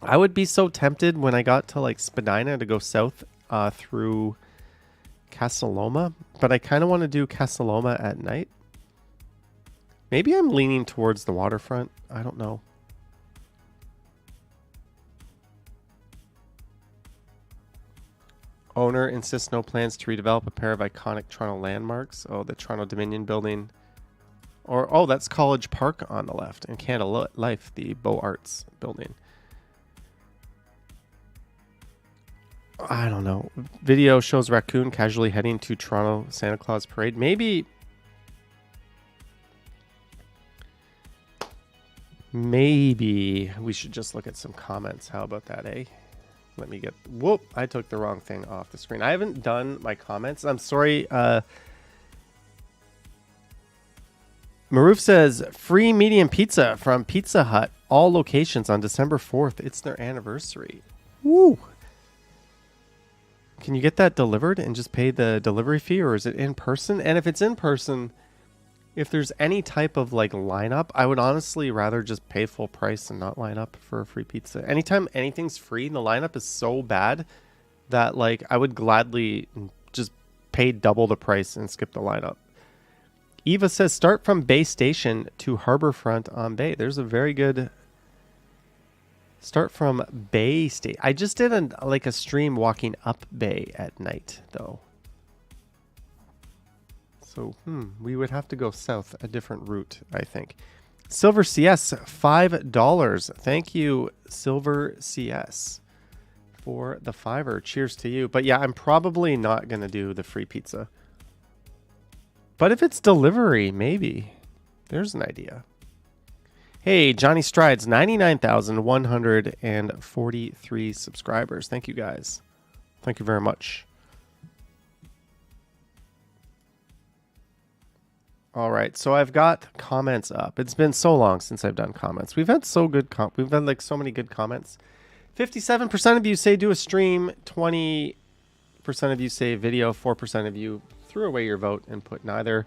I would be so tempted when I got to like Spadina to go south through Casaloma, but I kind of want to do Casaloma at night. Maybe I'm leaning towards the waterfront. I don't know. Owner insists no plans to redevelop a pair of iconic Toronto landmarks. Oh, the Toronto Dominion building. Or, oh, that's College Park on the left. And Canada Life, the Beaux Arts building. I don't know. Video shows raccoon casually heading to Toronto Santa Claus Parade. Maybe we should just look at some comments. How about that, eh? Let me get... Whoop! I took the wrong thing off the screen. I haven't done my comments. I'm sorry. Maroof says, free medium pizza from Pizza Hut. All locations on December 4th. It's their anniversary. Woo! Can you get that delivered and just pay the delivery fee, or is it in person? And if it's in person, if there's any type of like lineup, I would honestly rather just pay full price and not line up for a free pizza. Anytime anything's free, the lineup is so bad that like I would gladly just pay double the price and skip the lineup. Eva says start from Bay Station to Harborfront on Bay. There's a very good start from Bay State. I just did a stream walking up Bay at night though. So, we would have to go south, a different route, I think. Silver CS, $5. Thank you, Silver CS, for the $5. Cheers to you. But yeah, I'm probably not going to do the free pizza. But if it's delivery, maybe. There's an idea. Hey, Johnny Strides, 99,143 subscribers. Thank you, guys. Thank you very much. All right, so I've got comments up. It's been so long since I've done comments. We've had so like so many good comments. 57% of you say do a stream. 20% of you say video. 4% of you threw away your vote and put neither.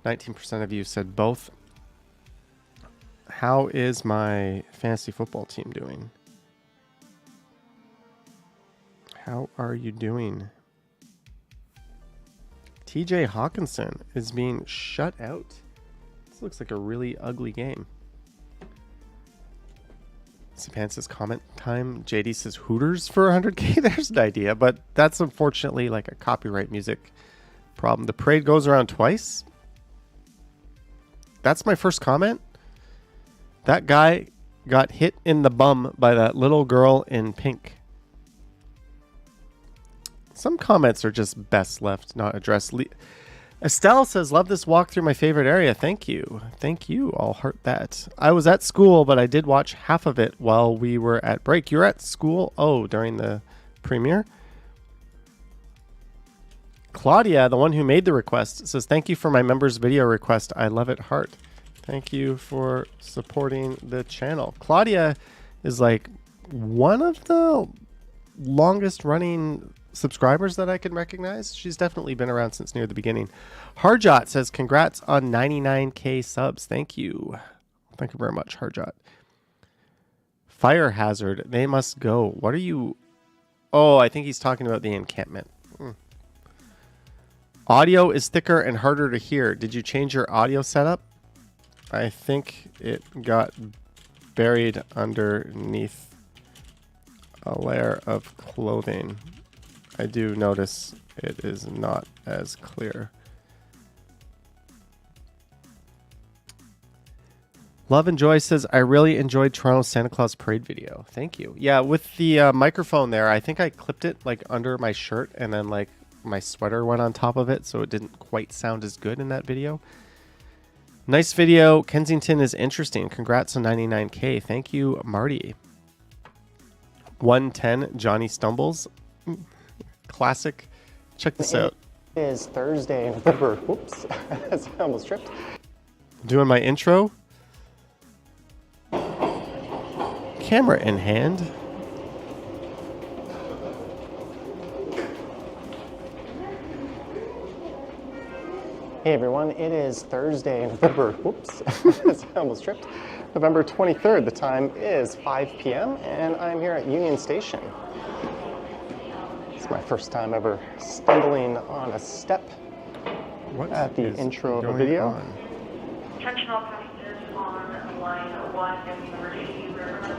19% of you said both. How is my fantasy football team doing? How are you doing? TJ Hawkinson is being shut out. This looks like a really ugly game. Sapan says comment time. JD says Hooters for 100K. There's an idea, but that's unfortunately like a copyright music problem. The parade goes around twice. That's my first comment. That guy got hit in the bum by that little girl in pink. Some comments are just best left not addressed. Estelle says, love this walk through my favorite area. Thank you. Thank you. I'll heart that. I was at school, but I did watch half of it while we were at break. You're at school? Oh, during the premiere? Claudia, the one who made the request, says, thank you for my members video request. I love it, heart. Thank you for supporting the channel. Claudia is like one of the longest running subscribers that I can recognize. She's definitely been around since near the beginning. Harjot says, congrats on 99k subs. Thank you. Thank you very much, Harjot. Fire hazard. They must go. What are you? Oh, I think he's talking about the encampment. Audio is thicker and harder to hear. Did you change your audio setup? I think it got buried underneath a layer of clothing. I do notice it is not as clear. Love and Joy says, I really enjoyed Toronto's Santa Claus Parade video. Thank you. Yeah, with the microphone there, I think I clipped it like under my shirt and then like my sweater went on top of it, so it didn't quite sound as good in that video. Nice video. Kensington is interesting. Congrats on 99k. Thank you, Marty. 110, Johnny Stumbles. Classic. Check this out. It is Thursday, November. Whoops. I almost tripped. Doing my intro. Camera in hand. Hey everyone, it is Thursday, November. Whoops. I almost tripped. November 23rd. The time is 5 p.m. and I'm here at Union Station. It's my first time ever stumbling on a step at the intro of a video. Attention all passengers on line 1 at University River.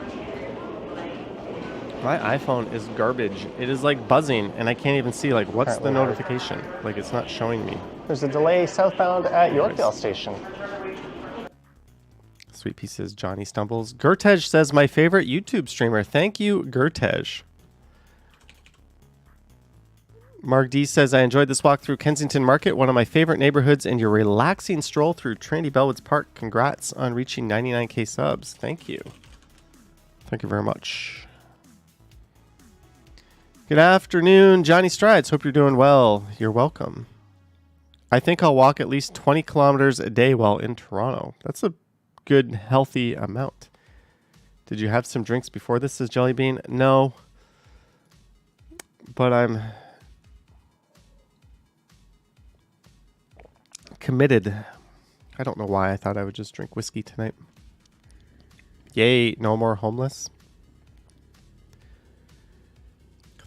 My iPhone is garbage. It is like buzzing and I can't even see like what's the notification. Like it's not showing me. There's a delay southbound at Yorkdale Station. Sweet Pea says Johnny Stumbles. Gertej says my favorite YouTube streamer. Thank you, Gertej. Mark D says, I enjoyed this walk through Kensington Market, one of my favorite neighborhoods, and your relaxing stroll through Trinity Bellwoods Park. Congrats on reaching 99k subs. Thank you. Thank you very much. Good afternoon, Johnny Strides. Hope you're doing well. You're welcome. I think I'll walk at least 20 kilometers a day while in Toronto. That's a good, healthy amount. Did you have some drinks before this, says Jellybean? No. But I'm committed. I don't know why I thought I would just drink whiskey tonight. Yay, no more homeless.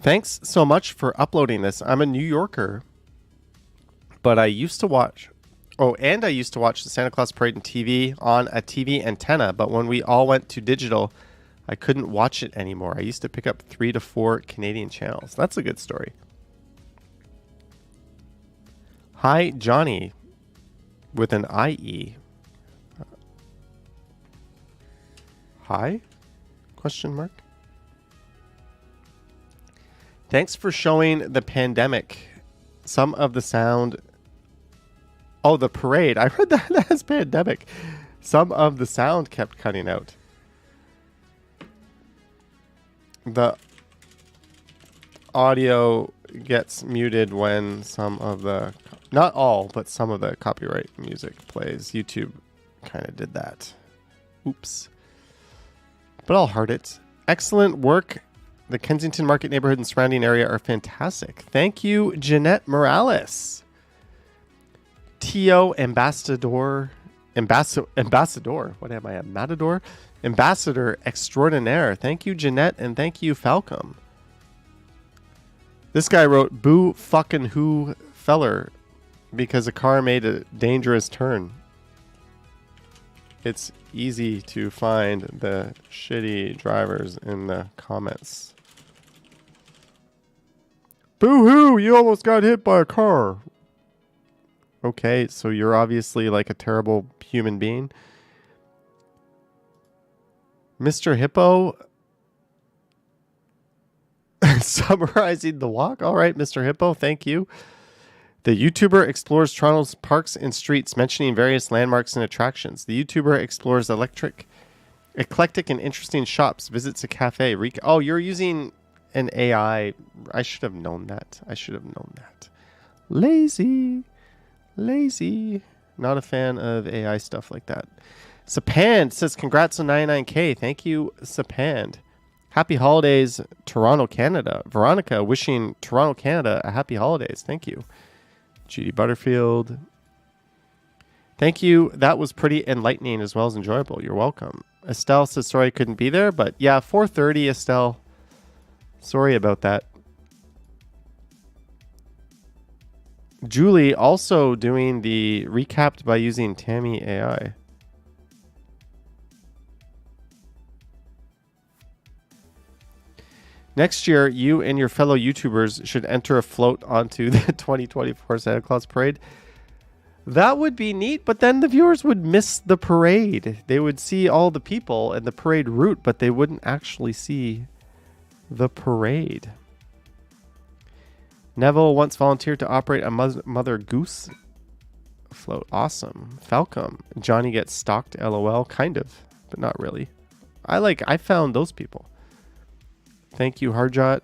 Thanks so much for uploading this. I'm a New Yorker, but I used to watch... Oh, and I used to watch the Santa Claus Parade on TV on a TV antenna, but when we all went to digital, I couldn't watch it anymore. I used to pick up 3 to 4 Canadian channels. That's a good story. Hi, Johnny, with an IE. Hi? Question mark. Thanks for showing the pandemic. Some of the sound... Oh, the parade. I read that as pandemic. Some of the sound kept cutting out. The audio gets muted when some of the... Not all, but some of the copyright music plays. YouTube kind of did that. Oops. But I'll heart it. Excellent work. The Kensington Market neighborhood and surrounding area are fantastic. Thank you, Jeanette Morales. T.O. Ambassador. What am I, a matador? Ambassador extraordinaire. Thank you, Jeanette, and thank you, Falcom. This guy wrote, boo fucking who feller, because a car made a dangerous turn. It's easy to find the shitty drivers in the comments. Boo-hoo, you almost got hit by a car. Okay, so you're obviously like a terrible human being. Mr. Hippo summarizing the walk. All right, Mr. Hippo, thank you. The YouTuber explores Toronto's parks and streets, mentioning various landmarks and attractions. The YouTuber explores eclectic and interesting shops, visits a cafe. Oh, you're using an AI. I should have known that. Lazy. Not a fan of AI stuff like that. Sapand says, congrats on 99K. Thank you, Sapand. Happy holidays, Toronto, Canada. Veronica wishing Toronto, Canada a happy holidays. Thank you. Judy Butterfield. Thank you. That was pretty enlightening as well as enjoyable. You're welcome. Estelle says, sorry I couldn't be there, but yeah, 4:30, Estelle. Sorry about that. Julie also doing the recapped by using Tammy AI. Next year, you and your fellow YouTubers should enter a float onto the 2024 Santa Claus Parade. That would be neat, but then the viewers would miss the parade. They would see all the people and the parade route, but they wouldn't actually see the parade. Neville once volunteered to operate a Mother Goose float. Awesome. Falcom. Johnny gets stalked, LOL. Kind of, but not really. I found those people. Thank you, Harjot.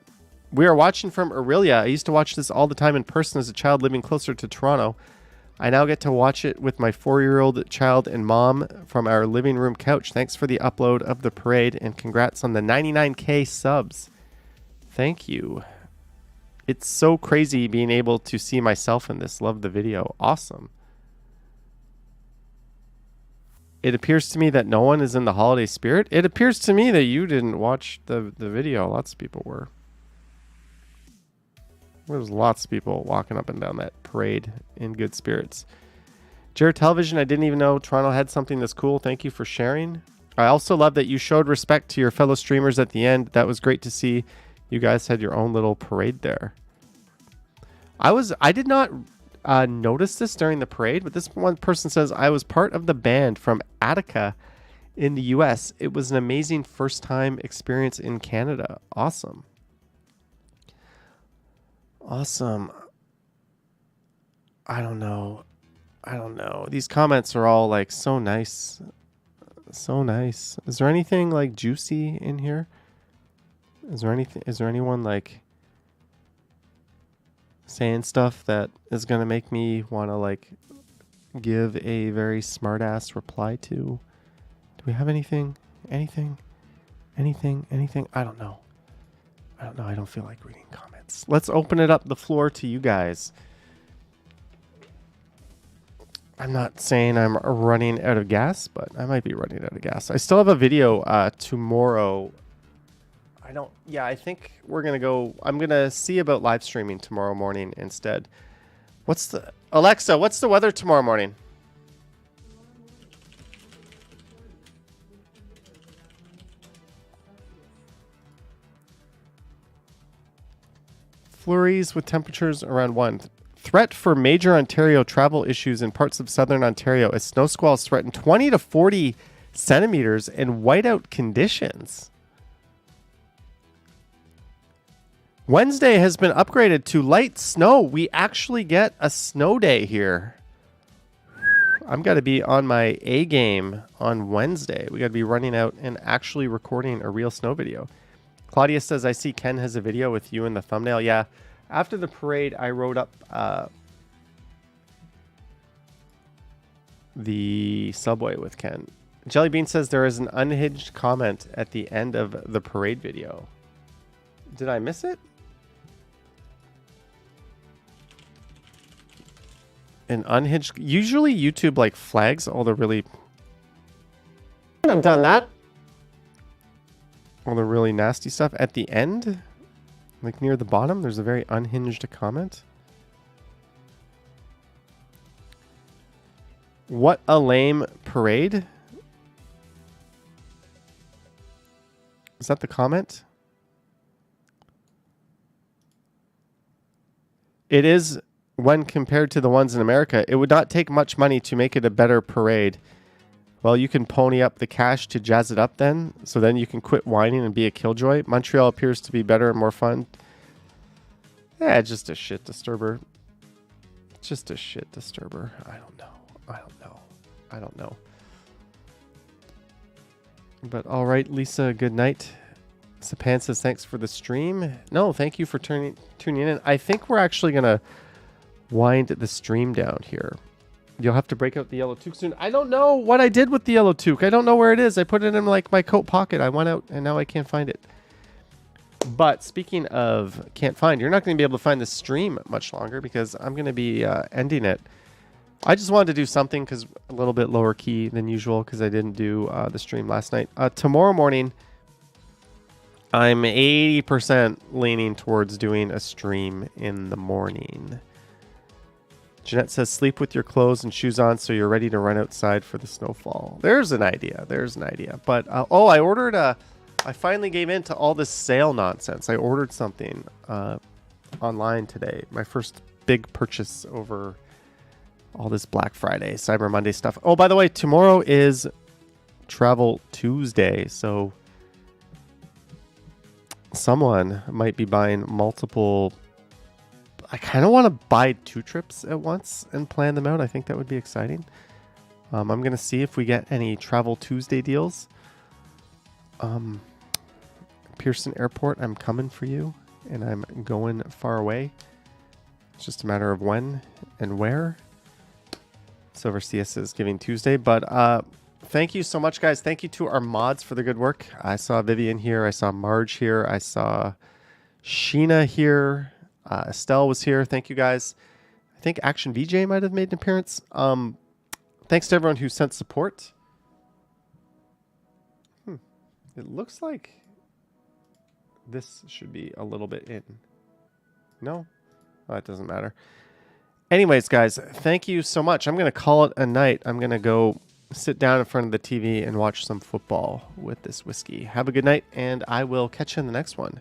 We are watching from Aurelia. I used to watch this all the time in person as a child living closer to Toronto. I now get to watch it with my 4-year-old child and mom from our living room couch. Thanks for the upload of the parade and congrats on the 99K subs. Thank you. It's so crazy being able to see myself in this. Love the video. Awesome. It appears to me that no one is in the holiday spirit. It appears to me that you didn't watch the video. Lots of people were. There's lots of people walking up and down that parade in good spirits. Jared Television, I didn't even know Toronto had something this cool. Thank you for sharing. I also love that you showed respect to your fellow streamers at the end. That was great to see. You guys had your own little parade there. I did not notice this during the parade, but this one person says, I was part of the band from Attica in the US. It was an amazing first time experience in Canada. Awesome. Awesome. I don't know. These comments are all like so nice. So nice. Is there anything like juicy in here? Is there anyone like saying stuff that is going to make me want to like give a very smart ass reply to? Do we have anything? Anything? I don't know. I don't feel like reading comments. Let's open it up the floor to you guys. I'm not saying I'm running out of gas, but I might be running out of gas. I still have a video tomorrow. I think we're going to go. I'm going to see about live streaming tomorrow morning instead. Alexa, what's the weather tomorrow morning? Flurries with temperatures around 1. Threat for major Ontario travel issues in parts of southern Ontario as snow squalls threaten 20 to 40 centimeters in whiteout conditions. Wednesday has been upgraded to light snow. We actually get a snow day here. I'm got to be on my A game on Wednesday. We got to be running out and actually recording a real snow video. Claudia says, I see Ken has a video with you in the thumbnail. Yeah. After the parade, I wrote up the subway with Ken. Jellybean says there is an unhinged comment at the end of the parade video. Did I miss it? An unhinged. Usually YouTube like flags all the really. I've done that. All the really nasty stuff at the end, like near the bottom. There's a very unhinged comment. What a lame parade. Is that the comment? It is. When compared to the ones in America, it would not take much money to make it a better parade. Well, you can pony up the cash to jazz it up then. So then you can quit whining and be a killjoy. Montreal appears to be better and more fun. Yeah, just a shit disturber. Just a shit disturber. I don't know. But all right, Lisa, good night. Sapan says thanks for the stream. No, thank you for tuning in. I think we're actually going to wind the stream down here. You'll have to break out the yellow toque soon. I don't know what I did with the yellow toque. I don't know where it is. I put it in like my coat pocket. I went out and now I can't find it. But speaking of can't find, you're not going to be able to find the stream much longer because I'm going to be ending it. I just wanted to do something because a little bit lower key than usual because I didn't do the stream last night. Tomorrow morning, I'm 80% leaning towards doing a stream in the morning. Jeanette says, sleep with your clothes and shoes on so you're ready to run outside for the snowfall. There's an idea. But, I finally gave in to all this sale nonsense. I ordered something online today. My first big purchase over all this Black Friday, Cyber Monday stuff. Oh, by the way, tomorrow is Travel Tuesday. So someone might be buying multiple. I kind of want to buy 2 trips at once and plan them out. I think that would be exciting. I'm going to see if we get any Travel Tuesday deals. Pearson Airport, I'm coming for you, and I'm going far away. It's just a matter of when and where. Silver CS is Giving Tuesday, but thank you so much, guys. Thank you to our mods for the good work. I saw Vivian here. I saw Marge here. I saw Sheena here. Estelle was here. Thank you, guys. I think Action VJ might have made an appearance. Thanks to everyone who sent support. It looks like this should be a little bit in. No? Well, that doesn't matter. Anyways, guys, thank you so much. I'm going to call it a night. I'm going to go sit down in front of the TV and watch some football with this whiskey. Have a good night, and I will catch you in the next one.